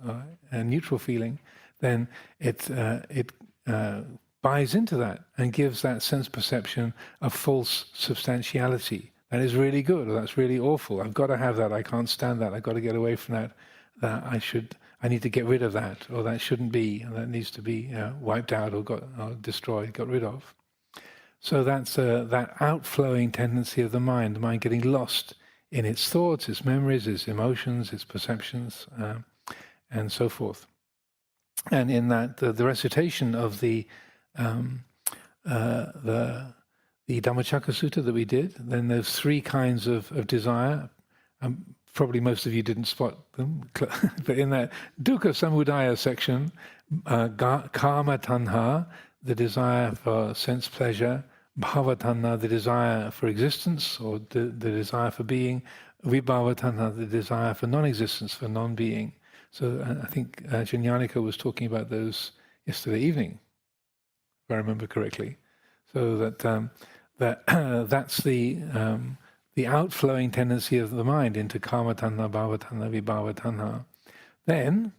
a neutral feeling, then it buys into that and gives that sense perception a false substantiality. That is really good, or that's really awful. I've got to have that. I can't stand that. I've got to get away from that. I need to get rid of that, or that shouldn't be, and that needs to be wiped out or destroyed, got rid of. So that's that outflowing tendency of the mind getting lost in its thoughts, its memories, its emotions, its perceptions, and so forth. And in that, the recitation of the Dhammacakka Sutta that we did, then there's 3 kinds of desire. Probably most of you didn't spot them, but in that dukkha samudaya section, kama tanha, the desire for sense pleasure, bhava tanha, the desire for existence or the desire for being, vibhava tanha, the desire for non-existence, for non-being. So I think Ajahn Nyaniko was talking about those yesterday evening, if I remember correctly. So that's the outflowing tendency of the mind into kama tanha, bhava tanha, vibhava tanha. Then,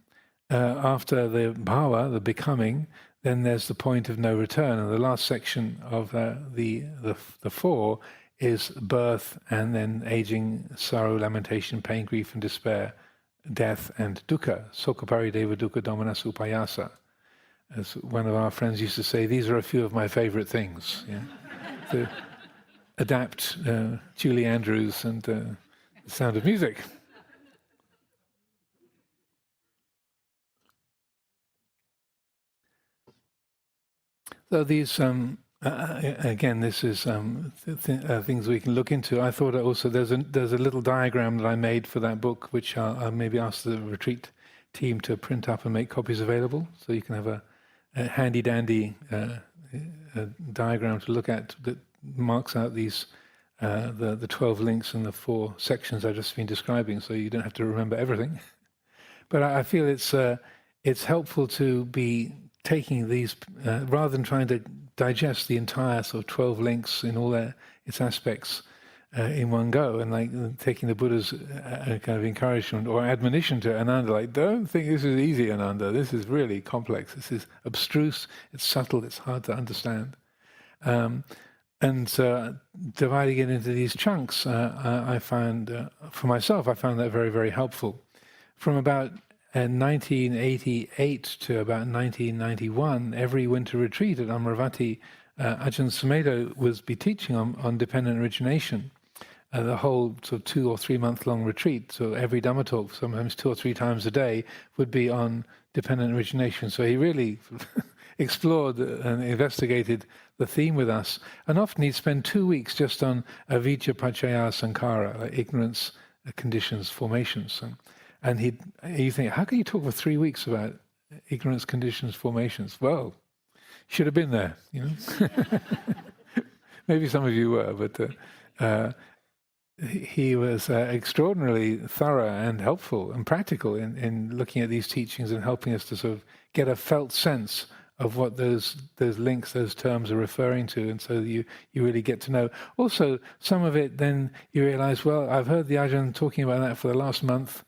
after the bhava, the becoming, then there's the point of no return. And the last section of the four is birth, and then aging, sorrow, lamentation, pain, grief, and despair, death, and dukkha. Sokapari deva dukkha domanasa upayasa. As one of our friends used to say, these are a few of my favorite things. Yeah? To adapt Julie Andrews and The Sound of Music. So these, again, this is things we can look into. I thought also there's a little diagram that I made for that book, which I'll maybe ask the retreat team to print up and make copies available, so you can have a handy-dandy diagram to look at that marks out these the 12 links and the 4 sections I've just been describing, so you don't have to remember everything. But I feel it's helpful to be taking these, rather than trying to digest the entire sort of 12 links in all its aspects in one go, and like taking the Buddha's kind of encouragement or admonition to Ananda, like, don't think this is easy, Ananda, this is really complex, this is abstruse, it's subtle, it's hard to understand. And dividing it into these chunks, I found, for myself, I found that very, very helpful. From about 1988 to about 1991, every winter retreat at Amaravati, Ajahn Sumedho would be teaching on dependent origination, the whole sort of 2 or 3 month long retreat. So every Dhamma talk, sometimes 2 or 3 times a day, would be on dependent origination. So he really explored and investigated the theme with us. And often he'd spend 2 weeks just on avijja paccaya sankhara, like ignorance, conditions, formations. And you think, how can you talk for 3 weeks about ignorance, conditions, formations? Well, you should have been there, you know. Maybe some of you were, but he was extraordinarily thorough and helpful and practical in looking at these teachings and helping us to sort of get a felt sense of what those links, those terms are referring to, and so that you really get to know. Also, some of it, then you realize, well, I've heard the Ajahn talking about that for the last month.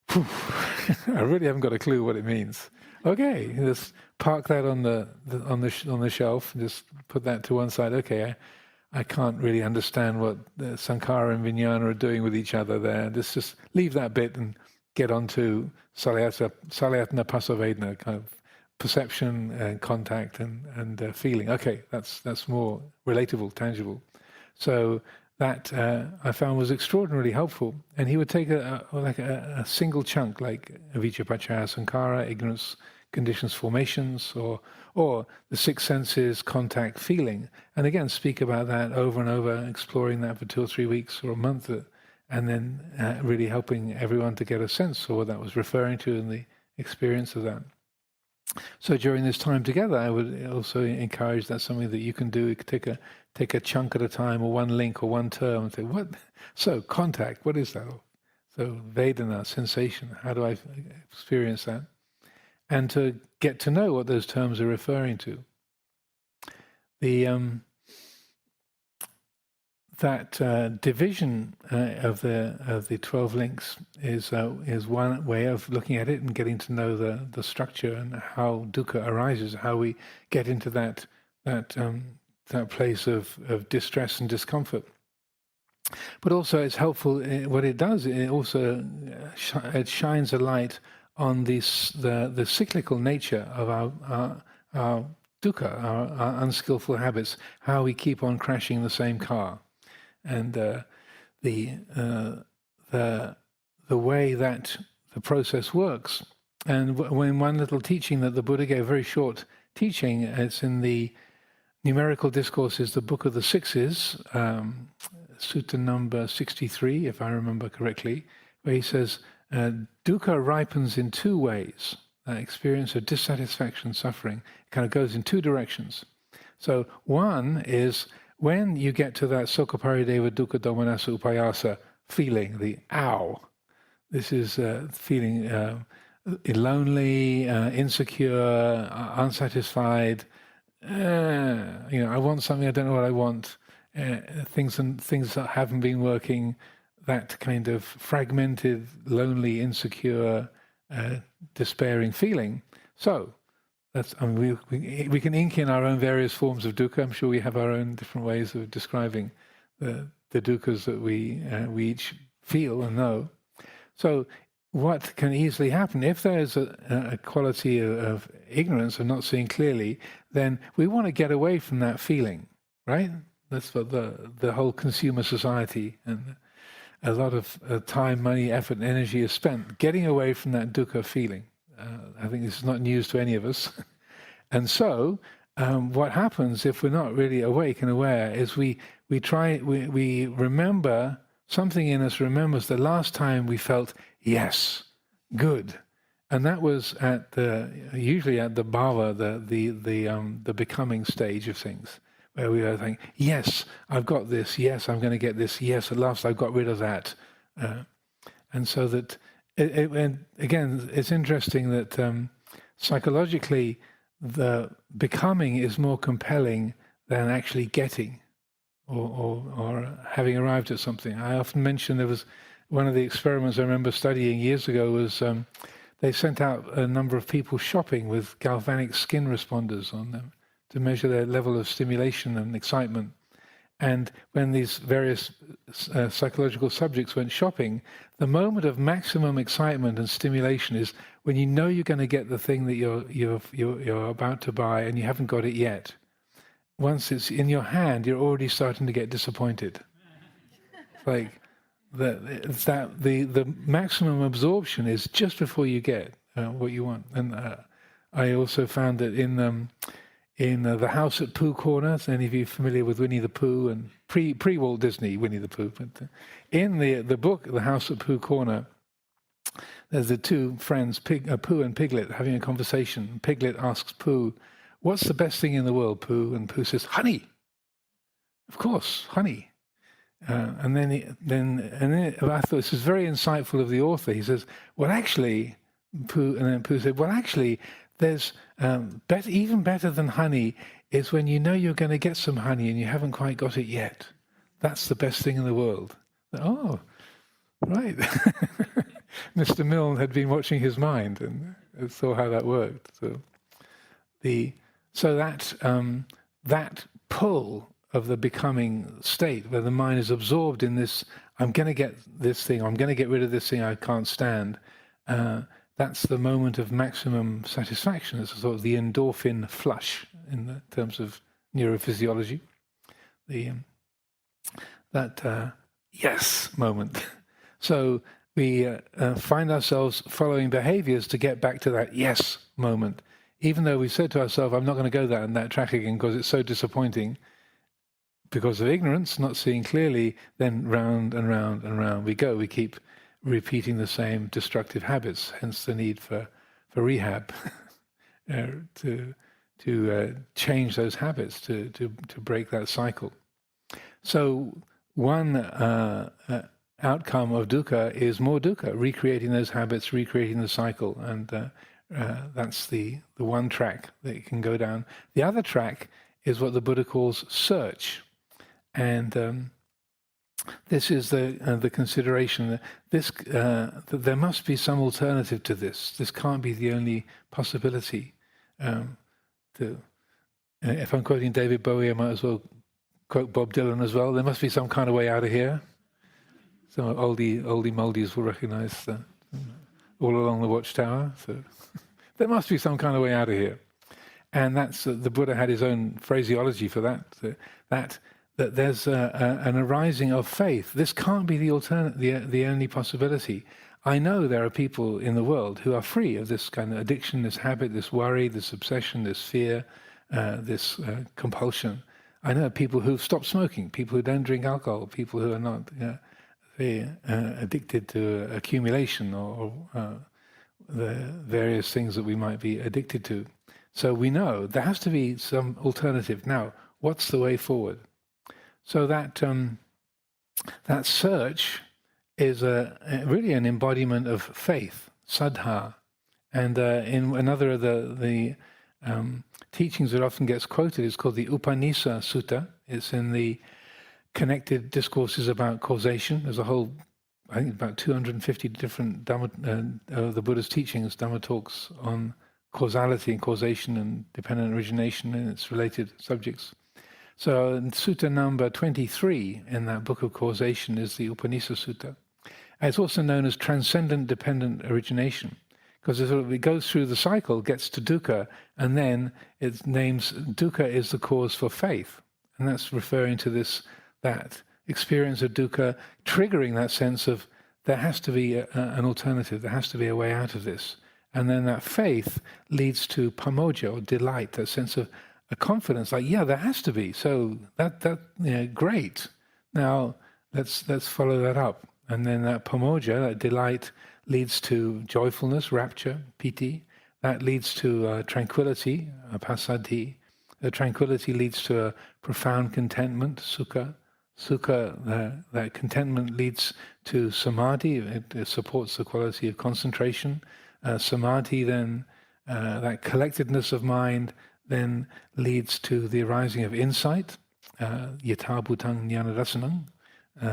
I really haven't got a clue what it means. Okay, just park that on the shelf and just put that to one side. Okay, I can't really understand what the sankhara and vijnana are doing with each other there. Just leave that bit and get on to salayatana pasavedana, kind of perception and contact and feeling. Okay, that's more relatable, tangible. So that I found was extraordinarily helpful. And he would take a single chunk, like avijja paccaya sankhara, ignorance, conditions, formations, or the 6 senses, contact, feeling, and again speak about that over and over, exploring that for 2 or 3 weeks or a month, and then really helping everyone to get a sense of what that was referring to and the experience of that. So during this time together, I would also encourage that's something that you can do. You could take a chunk at a time, or one link, or one term, and say, what? So contact, what is that? So Vedana, sensation, how do I experience that? And to get to know what those terms are referring to. That division of the 12 links is one way of looking at it and getting to know the structure and how dukkha arises, how we get into that place of distress and discomfort. But also, it's helpful. What it does, it also it shines a light on the cyclical nature of our dukkha, our unskillful habits, how we keep on crashing the same car. And the way that the process works. And when one little teaching that the Buddha gave, very short teaching, it's in the Numerical Discourses, the Book of the Sixes, Sutta number 63, if I remember correctly, where he says, dukkha ripens in 2 ways. That experience of dissatisfaction, suffering, it kind of goes in 2 directions. So one is, when you get to that Sokaparideva Dukkha Domanassa Upayasa feeling, the ow. This is feeling lonely, insecure, unsatisfied. I want something, I don't know what I want. Things that haven't been working. That kind of fragmented, lonely, insecure, despairing feeling. So that's, we can ink in our own various forms of dukkha. I'm sure we have our own different ways of describing the dukkhas that we each feel and know. So what can easily happen, if there's a quality of ignorance, of not seeing clearly, then we want to get away from that feeling, right? That's what the whole consumer society and a lot of time, money, effort, and energy is spent getting away from that dukkha feeling. I think this is not news to any of us. And so what happens if we're not really awake and aware is we remember, something in us remembers the last time we felt yes, good. And that was usually at the bhava, the becoming stage of things, where we were thinking, yes, I've got this, yes, I'm going to get this, yes, at last I've got rid of that. And so that, and again, it's interesting that psychologically, the becoming is more compelling than actually getting or having arrived at something. I often mention there was one of the experiments I remember studying years ago was they sent out a number of people shopping with galvanic skin responders on them to measure their level of stimulation and excitement. And when these various psychological subjects went shopping, the moment of maximum excitement and stimulation is when you know you're going to get the thing that you're about to buy and you haven't got it yet. Once it's in your hand, you're already starting to get disappointed. Like the maximum absorption is just before you get what you want. And I also found that in the house at Pooh Corner, so any of you familiar with Winnie the Pooh and pre Walt Disney Winnie the Pooh, but in the book The House at Pooh Corner, there's the two friends, Pooh and Piglet, having a conversation. Piglet asks Pooh, "What's the best thing in the world, Pooh?" And Pooh says, "Honey." Of course, honey. And then I thought this was very insightful of the author. He says, "Well, actually," Pooh, and then Pooh said, "Well, actually, there's even better than honey is when you know you're going to get some honey and you haven't quite got it yet. That's the best thing in the world." Oh, right. Mr. Milne had been watching his mind and saw how that worked. So that pull of the becoming state, where the mind is absorbed in this, I'm going to get this thing, I'm going to get rid of this thing I can't stand, that's the moment of maximum satisfaction. It's sort of the endorphin flush in terms of neurophysiology. That yes moment. So we find ourselves following behaviors to get back to that yes moment. Even though we said to ourselves, I'm not going to go down that track again because it's so disappointing, because of ignorance, not seeing clearly, then round and round and round we go. We keep repeating the same destructive habits, hence the need for rehab, to change those habits, to break that cycle. So one outcome of dukkha is more dukkha, recreating those habits, recreating the cycle, and that's the one track that you can go down. The other track is what the Buddha calls search. And this is the consideration that there must be some alternative to this. This can't be the only possibility. If I'm quoting David Bowie, I might as well quote Bob Dylan as well. There must be some kind of way out of here. Some oldie moldies will recognise that. All Along the Watchtower. So there must be some kind of way out of here. And that's the Buddha had his own phraseology for that. That there's an arising of faith. This can't be the only possibility. I know there are people in the world who are free of this kind of addiction, this habit, this worry, this obsession, this fear, this compulsion. I know people who've stopped smoking, people who don't drink alcohol, people who are not addicted to accumulation or the various things that we might be addicted to. So we know there has to be some alternative. Now, what's the way forward? So that search is really an embodiment of faith, saddha. And in another of the teachings that often gets quoted is called the Upanisa Sutta. It's in the connected discourses about causation. There's a whole, I think, about 250 different Dhamma, the Buddha's teachings, Dhamma talks on causality and causation and dependent origination and its related subjects. So in Sutta number 23 in that book of causation is the Upanisa Sutta. And it's also known as transcendent dependent origination, because it goes through the cycle, gets to dukkha, and then it names dukkha is the cause for faith. And that's referring to that experience of dukkha triggering that sense of there has to be an alternative, there has to be a way out of this. And then that faith leads to pamoja, or delight, that sense of a confidence, like, yeah, there has to be. So great. Now let's follow that up. And then that pamoja, that delight, leads to joyfulness, rapture, piti. That leads to tranquility, passaddhi. The tranquility leads to a profound contentment, sukha. Sukha, that contentment leads to samadhi. It supports the quality of concentration. Samadhi then, that collectedness of mind, then leads to the arising of insight, yatha bhutang jnanarasanam.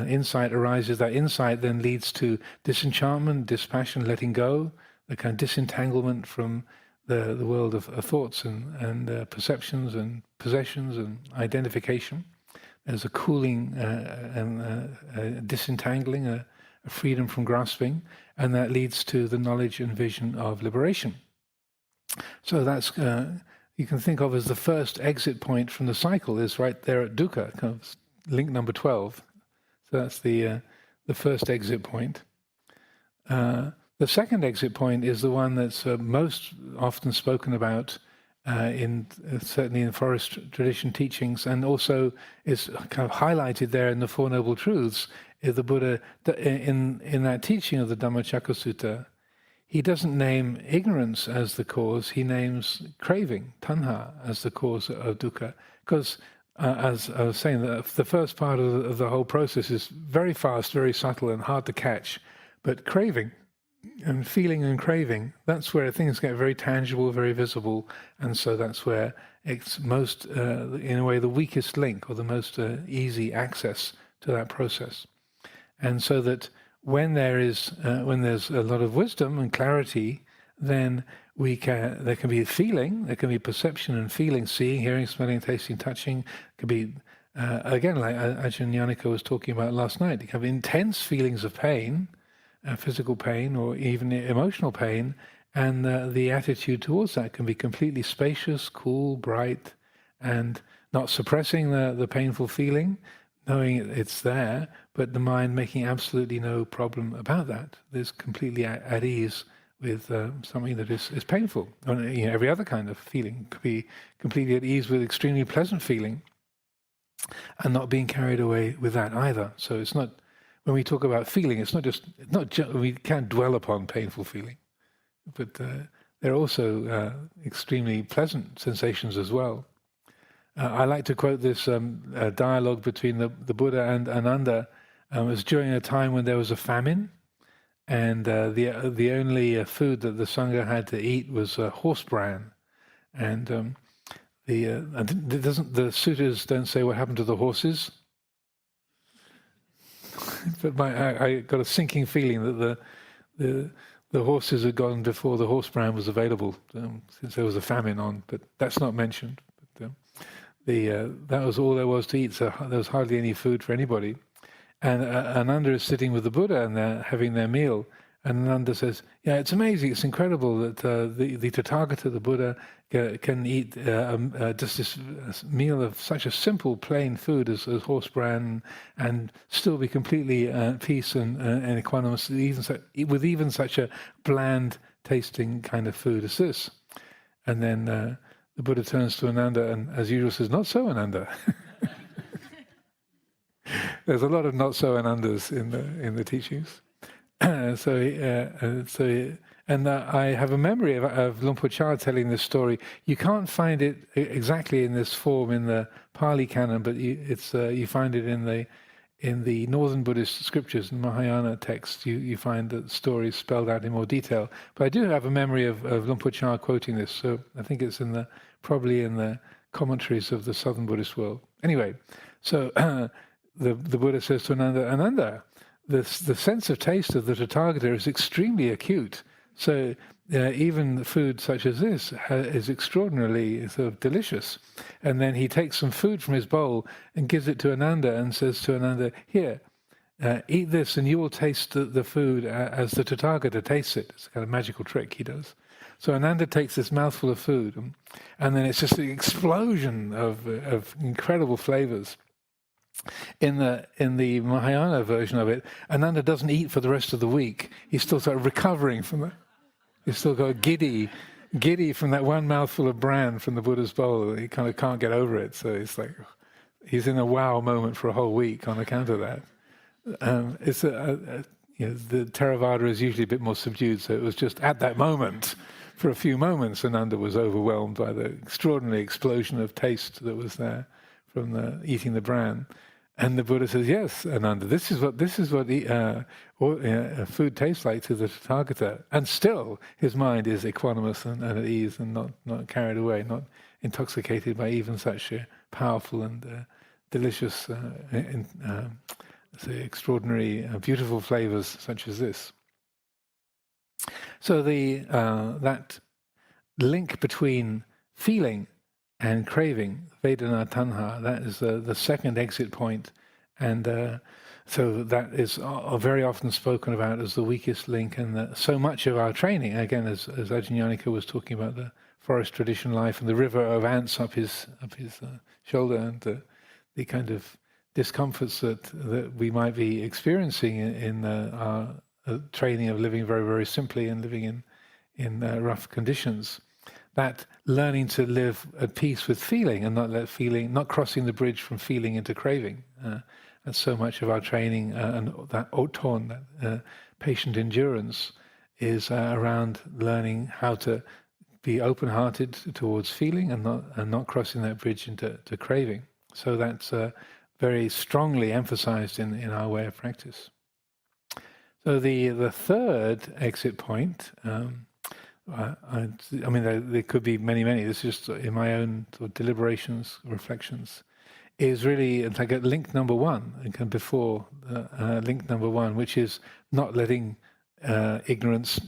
Insight arises. That insight then leads to disenchantment, dispassion, letting go, the kind of disentanglement from the world of thoughts and perceptions and possessions and identification. There's a cooling and a disentangling, a freedom from grasping, and that leads to the knowledge and vision of liberation. So that's you can think of as the first exit point from the cycle is right there at dukkha, kind of link number 12. So that's the first exit point. The second exit point is the one that's most often spoken about certainly in forest tradition teachings, and also is kind of highlighted there in the Four Noble Truths. Is the Buddha in that teaching of the Dhammacakka Sutta, he doesn't name ignorance as the cause, he names craving, tanha, as the cause of dukkha. Because, as I was saying, the first part of the whole process is very fast, very subtle, and hard to catch. But craving, and feeling and craving, that's where things get very tangible, very visible, and so that's where it's most, in a way, the weakest link, or the most easy access to that process. And so that when there's a lot of wisdom and clarity, then there can be feeling, there can be perception and feeling, seeing, hearing, smelling, tasting, touching. It could be, again, like Ajahn Nyaniko was talking about last night, you can have intense feelings of pain, physical pain, or even emotional pain, and the attitude towards that can be completely spacious, cool, bright, and not suppressing the painful feeling, knowing it's there, but the mind making absolutely no problem about that. There's completely at ease with something that is painful. Every other kind of feeling could be completely at ease with extremely pleasant feeling, and not being carried away with that either. So it's not, when we talk about feeling, it's not just we can't dwell upon painful feeling, but there are also extremely pleasant sensations as well. I like to quote this dialogue between the Buddha and Ananda. It was during a time when there was a famine, and the only food that the Sangha had to eat was horse bran. And the suttas don't say what happened to the horses, but I got a sinking feeling that the horses had gone before the horse bran was available, since there was a famine on. But that's not mentioned. But, that was all there was to eat, so there was hardly any food for anybody. And Ananda is sitting with the Buddha and they're having their meal. And Ananda says, yeah, it's amazing, it's incredible that the Tathagata, the Buddha, can eat just this meal of such a simple, plain food as horse bran, and still be completely at peace and equanimous, with even such a bland tasting kind of food as this. And then the Buddha turns to Ananda and, as usual, says, "Not so, Ananda." There's a lot of not so Anandas in the teachings. I have a memory of Luang Por Chah telling this story. You can't find it exactly in this form in the Pali Canon, but you find it in in the northern Buddhist scriptures, in Mahayana texts, you find the stories spelled out in more detail. But I do have a memory of Luang Por Chah quoting this, so I think it's probably in the commentaries of the southern Buddhist world. Anyway, so the Buddha says to Ananda, Ananda, the sense of taste of the Tathagata is extremely acute. So even food such as this is extraordinarily sort of delicious. And then he takes some food from his bowl and gives it to Ananda and says to Ananda, here, eat this and you will taste the food as the Tathagata tastes it. It's a kind of magical trick he does. So Ananda takes this mouthful of food and then it's just an explosion of incredible flavors. In the Mahayana version of it, Ananda doesn't eat for the rest of the week. He's still sort of recovering from that. He's still got giddy from that one mouthful of bran from the Buddha's bowl. He kind of can't get over it. So it's like he's in a wow moment for a whole week on account of that. The Theravada is usually a bit more subdued, so it was just at that moment, for a few moments, Ananda was overwhelmed by the extraordinary explosion of taste that was there from eating the bran. And the Buddha says, yes, Ananda, this is what food tastes like to the Tathagata. And still, his mind is equanimous and at ease and not carried away, not intoxicated by even such powerful and delicious, extraordinary, beautiful flavors such as this. So that link between feeling and craving, Vedana Tanha, that is the second exit point. And so that is very often spoken about as the weakest link. And so much of our training, again, as Ajahn Nyaniko was talking about the forest tradition life and the river of ants up his shoulder and the kind of discomforts that we might be experiencing in our training of living very, very simply and living in rough conditions. That learning to live at peace with feeling and not crossing the bridge from feeling into craving. And so much of our training and that oton, that patient endurance, is around learning how to be open-hearted towards feeling and not crossing that bridge into craving. So that's very strongly emphasized in our way of practice. So the third exit point. I mean, there could be many. This is just in my own sort of deliberations, reflections, is really like at link number one, and before link number one, which is not letting ignorance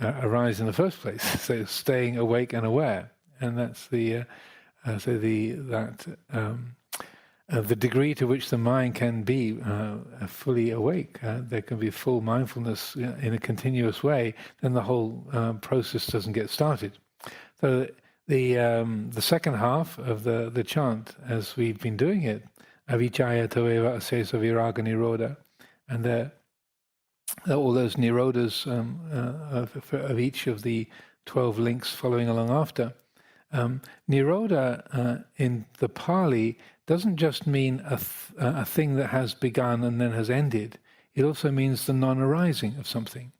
arise in the first place. So staying awake and aware, and that's the degree to which the mind can be fully awake. There can be full mindfulness in a continuous way, then the whole process doesn't get started. So the second half of the chant, as we've been doing it, avijjaya taveva asesa viraga nirodha, and all those nirodhas of each of the 12 links following along after. Nirodha in the Pali doesn't just mean a thing that has begun and then has ended. It also means the non-arising of something,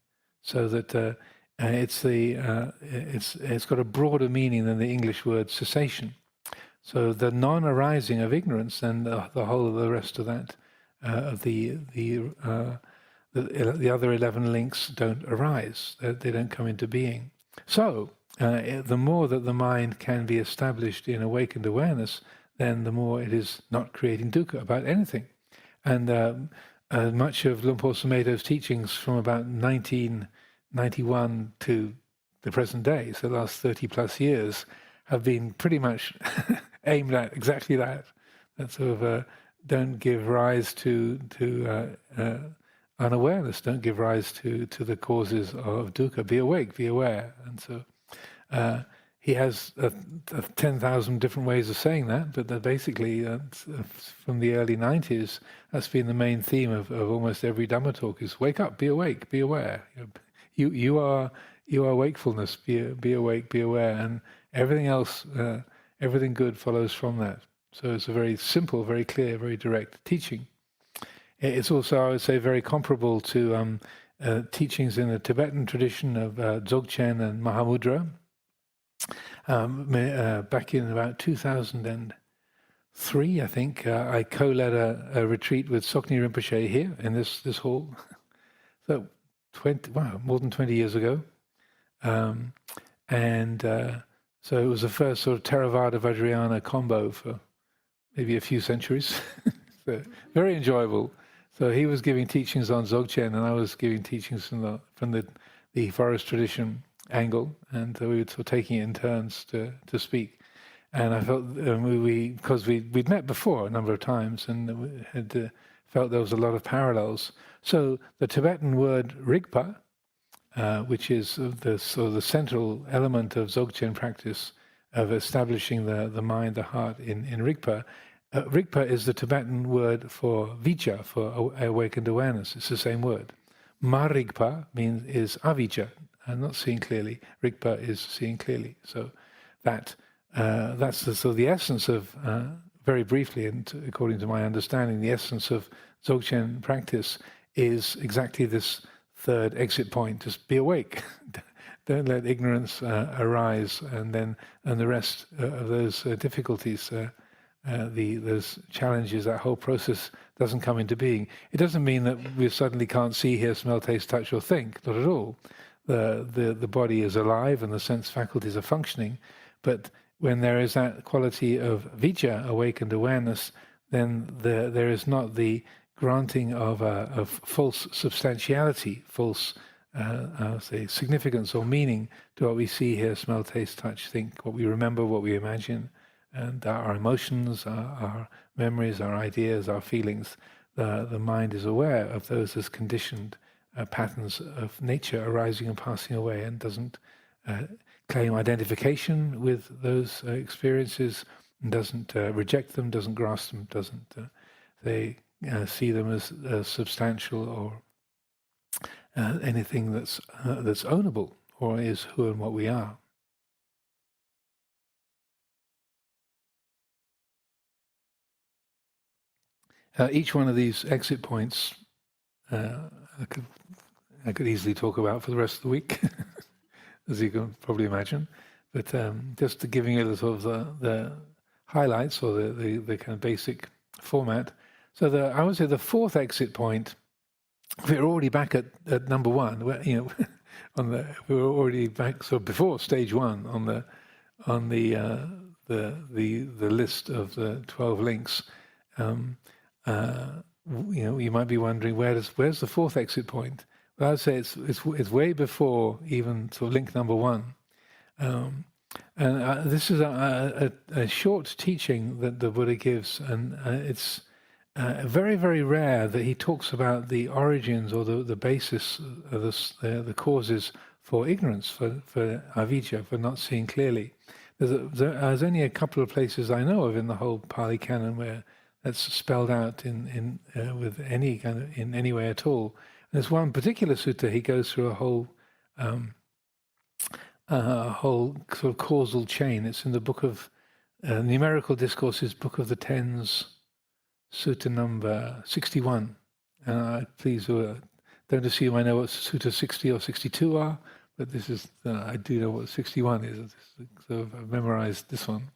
so that it's got a broader meaning than the English word cessation. So the non-arising of ignorance, then the whole of the rest of that the other 11 links don't arise; they don't come into being. So the more that the mind can be established in awakened awareness, then the more it is not creating dukkha about anything. And much of Luang Por Sumedho's teachings from about 1991 to the present day, so the last 30 plus years, have been pretty much aimed at exactly that. That sort of don't give rise to unawareness, don't give rise to the causes of dukkha. Be awake, be aware. And so he has 10,000 different ways of saying that, but basically from the early 90s, that's been the main theme of almost every Dhamma talk: is wake up, be awake, be aware. You are wakefulness. Be awake, be aware, and everything else, everything good follows from that. So it's a very simple, very clear, very direct teaching. It's also, I would say, very comparable to teachings in the Tibetan tradition of Dzogchen and Mahamudra. Back in about 2003 I think, I co-led a retreat with Sokni Rinpoche here in this hall. So more than 20 years ago. So it was the first sort of Theravada Vajrayana combo for maybe a few centuries. So very enjoyable. So he was giving teachings on Dzogchen, and I was giving teachings from the forest tradition angle, and we were sort of taking it in turns to speak. And I felt because we'd met before a number of times, and we had felt there was a lot of parallels. So the Tibetan word Rigpa, which is the central element of Dzogchen practice of establishing the mind, the heart in Rigpa. Rigpa is the Tibetan word for vijja, for awakened awareness. It's the same word. Marigpa is avijja, not seeing clearly. Rigpa is seeing clearly. So that's the essence of, very briefly, and according to my understanding, the essence of Dzogchen practice is exactly this third exit point. Just be awake. Don't let ignorance arise, and the rest of those difficulties, those challenges, that whole process doesn't come into being. It doesn't mean that we suddenly can't see, hear, smell, taste, touch, or think. Not at all. The body is alive and the sense faculties are functioning, but when there is that quality of vijja, awakened awareness, then there is not the granting of false substantiality, false significance or meaning to what we see, hear, smell, taste, touch, think, what we remember, what we imagine, and our emotions, our memories, our ideas, our feelings. The mind is aware of those as conditioned patterns of nature arising and passing away, and doesn't claim identification with those experiences, and doesn't reject them, doesn't grasp them, doesn't see them as substantial or anything that's ownable or is who and what we are. Each one of these exit points I could easily talk about for the rest of the week, as you can probably imagine. But just giving you the highlights or the kind of basic format. So I would say the fourth exit point, we're already back at number one. We were already back. So before stage one on the list of the 12 links. You might be wondering where's the fourth exit point? Well, I'd say it's way before even sort of link number one. And this is a short teaching that the Buddha gives, and it's very, very rare that he talks about the origins or the basis of the causes for ignorance, for avijja, for not seeing clearly. There's only a couple of places I know of in the whole Pali Canon where that's spelled out in with any kind of, in any way at all. And there's one particular sutta, he goes through a whole sort of causal chain. It's in the book of Numerical Discourses, Book of the Tens, Sutta number 61. Please don't assume I know what Sutta 60 or 62 are, but this is I do know what 61 is. So I've memorized this one.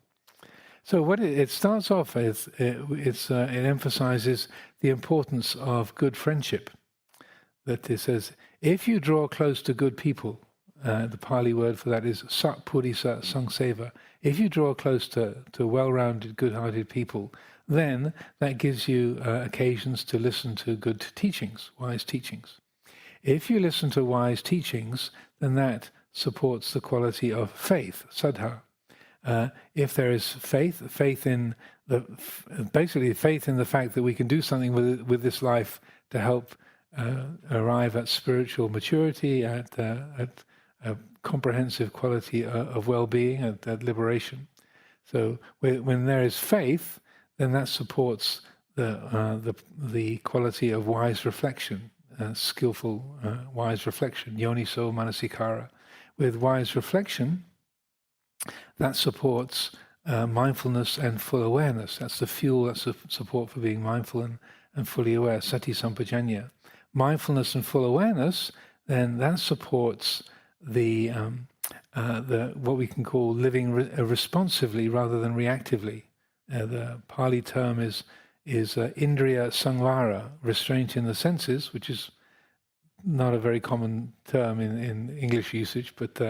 So what it starts off as, it emphasizes the importance of good friendship. That it says, if you draw close to good people, the Pali word for that is Satpurisa Sangseva. If you draw close to well-rounded, good-hearted people, then that gives you occasions to listen to good teachings, wise teachings. If you listen to wise teachings, then that supports the quality of faith, saddha. If there is faith in basically faith in the fact that we can do something with this life to help arrive at spiritual maturity, at a comprehensive quality of well-being, at liberation. So when there is faith, then that supports the quality of wise reflection, skillful wise reflection, yoniso manasikara. With wise reflection, that supports mindfulness and full awareness. That's the fuel, that's the support for being mindful and fully aware, sati sampajanya. Mindfulness and full awareness, then that supports the what we can call living responsively rather than reactively. The Pali term is indriya samvara, restraint in the senses, which is not a very common term in English usage, but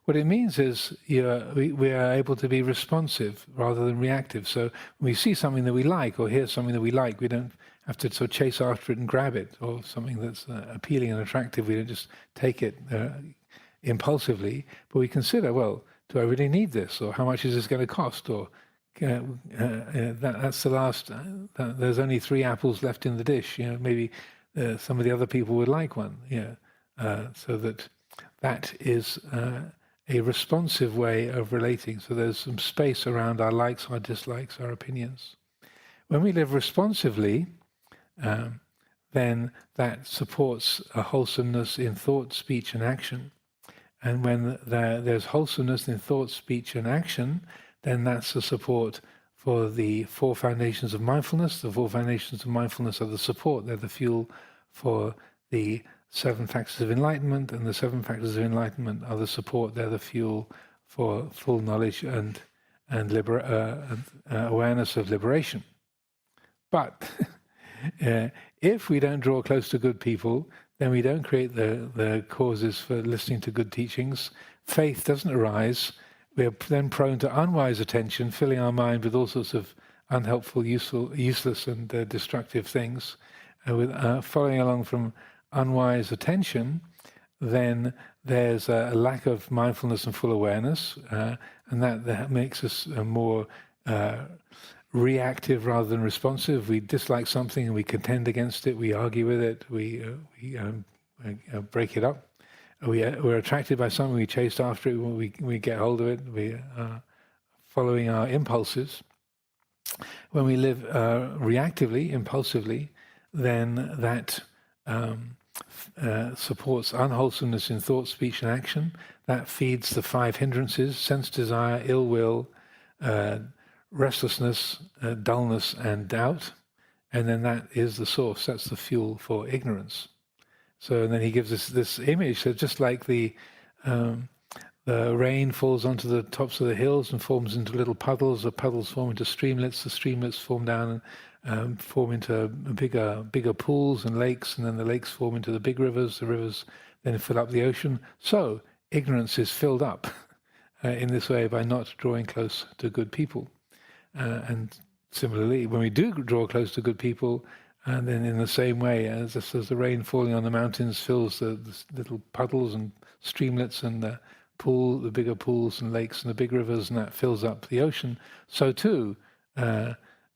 what it means is we are able to be responsive rather than reactive. So when we see something that we like or hear something that we like, we don't have to sort of chase after it and grab it, or something that's appealing and attractive. We don't just take it impulsively, but we consider, well, do I really need this, or how much is this going to cost, or that's the last. There's only 3 apples left in the dish. Maybe some of the other people would like one. So that is a responsive way of relating. So there's some space around our likes, our dislikes, our opinions. When we live responsively, then that supports a wholesomeness in thought, speech, and action. And when there's wholesomeness in thought, speech, and action, then that's the support for the 4 foundations of mindfulness. The 4 foundations of mindfulness are the support. They're the fuel for the 7 factors of enlightenment, and the 7 factors of enlightenment are the support. They're the fuel for full knowledge and awareness of liberation. But if we don't draw close to good people, then we don't create the causes for listening to good teachings. Faith doesn't arise. We're then prone to unwise attention, filling our mind with all sorts of unhelpful, useless and destructive things. With following along from unwise attention, then there's a lack of mindfulness and full awareness, and that makes us more reactive rather than responsive. We dislike something and we contend against it, we argue with it, we break it up. We're attracted by something, we chase after it, we get hold of it, we are following our impulses. When we live reactively, impulsively, then that supports unwholesomeness in thought, speech, and action. That feeds the 5 hindrances: sense desire, ill will, restlessness, dullness, and doubt. And then that is the source, that's the fuel for ignorance. So and then he gives us this image, so just like the rain falls onto the tops of the hills and forms into little puddles, the puddles form into streamlets, the streamlets form down and form into bigger pools and lakes, and then the lakes form into the big rivers, the rivers then fill up the ocean. So ignorance is filled up in this way by not drawing close to good people. And similarly, when we do draw close to good people, and then in the same way, as the rain falling on the mountains fills the little puddles and streamlets and the bigger pools and lakes and the big rivers, and that fills up the ocean, so too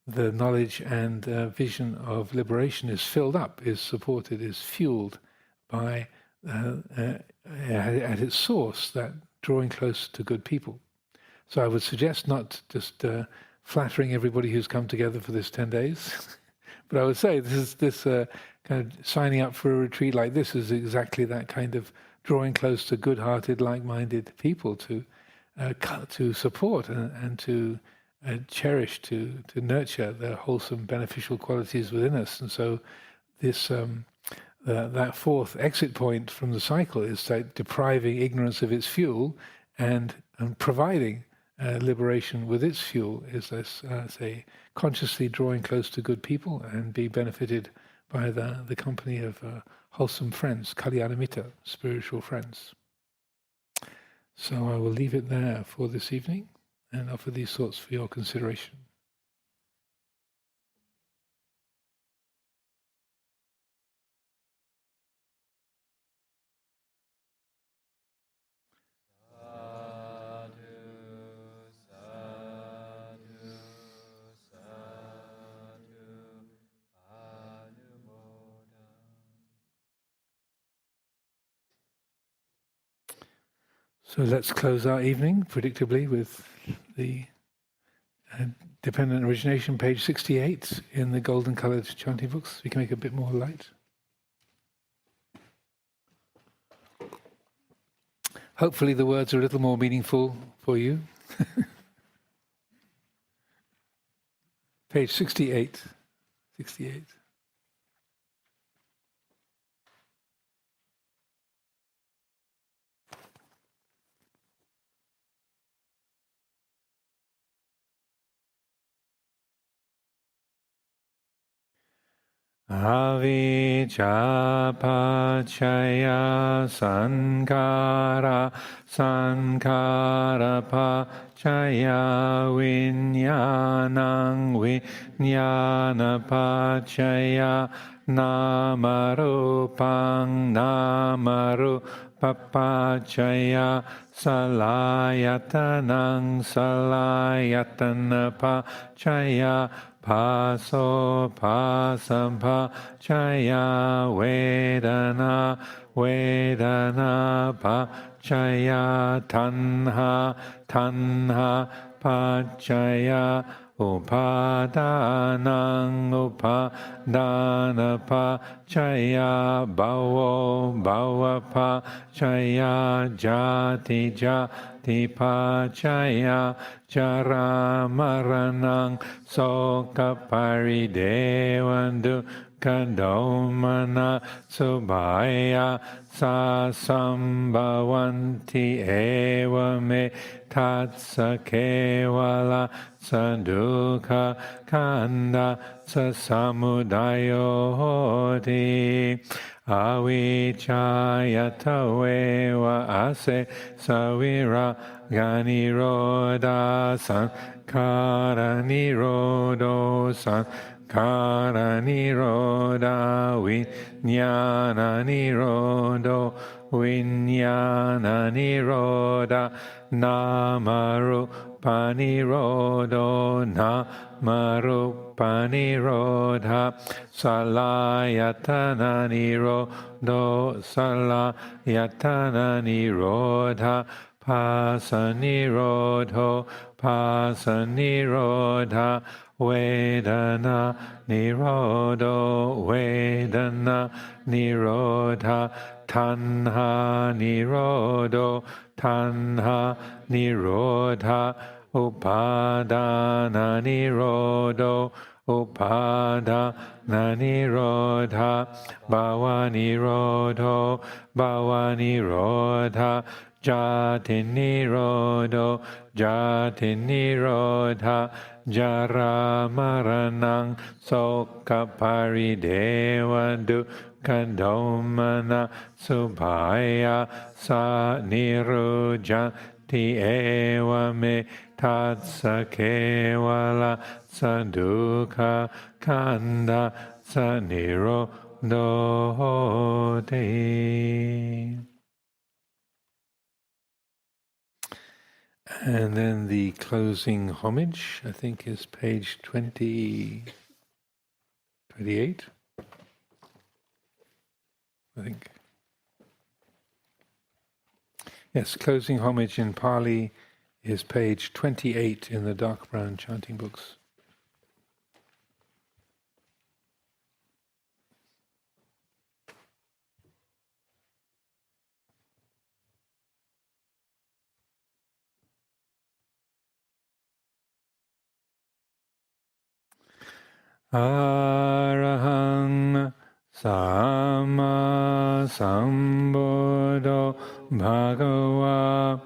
the knowledge and vision of liberation is filled up, is supported, is fueled by, at its source, that drawing close to good people. So I would suggest not just flattering everybody who's come together for this 10 days, but I would say this kind of signing up for a retreat like this is exactly that kind of drawing close to good-hearted, like-minded people to support and to cherish, to nurture the wholesome, beneficial qualities within us. And so this that 4th exit point from the cycle is like depriving ignorance of its fuel and providing liberation with its fuel, is this, say, consciously drawing close to good people and be benefited by the company of wholesome friends, kalyanamitta, spiritual friends. So I will leave it there for this evening and offer these thoughts for your consideration. So let's close our evening, predictably, with the Dependent Origination, page 68 in the golden-coloured chanting books. We can make it a bit more light. Hopefully the words are a little more meaningful for you. Page 68. 68. Avijja pachaya sankara sankara pachaya vinyanang vinyana pachaya namarupang namarupapachaya salayatanang salayatana pachaya Paso pasampa chaya vedana vedana pachaya tanha tanha pachaya upadanang upadana pachaya bhavo bhava pachaya jati jati pachaya jara maranang soka paridevandu kandomana subhaya sa sambhavanti eva me tatsa kevala sadukha kanda sa samudayo hoti avijjayataveva ase savira ganiroda sankara nirodo sankara niroda vinyana nirodo vinyana niroda namarupa nirodo namarupa nirodha salayatana nirodo salayatana nirodha pasanirodho pasanirodha vedana nirodho vedana nirodha tanha nirodho tanha nirodha upadana nirodho upadana nirodha bhava nirodho bhava nirodha jati nirodho jati nirodha jara maranang soka parideva dukkha domana subhaya sa nirujati eva me tatsa kevala sadukha kanda sa nirodhote. And then the closing homage, I think, is page 28, I think. Yes, closing homage in Pali is page 28 in the dark brown chanting books. Arahang Sama Sambuddho Bhagava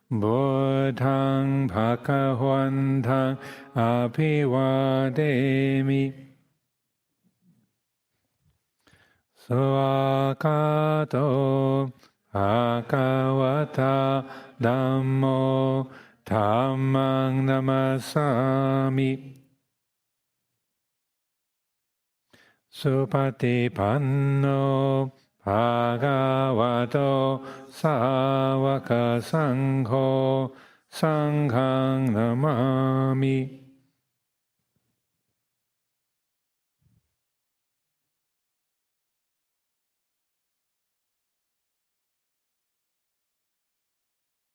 Buddhang Bhagavantang Abhivademi Swakato Bhagavata Dhammo Dhammang Namasami Supatipanno Bhagavato Savaka Sangho Sanghang Namami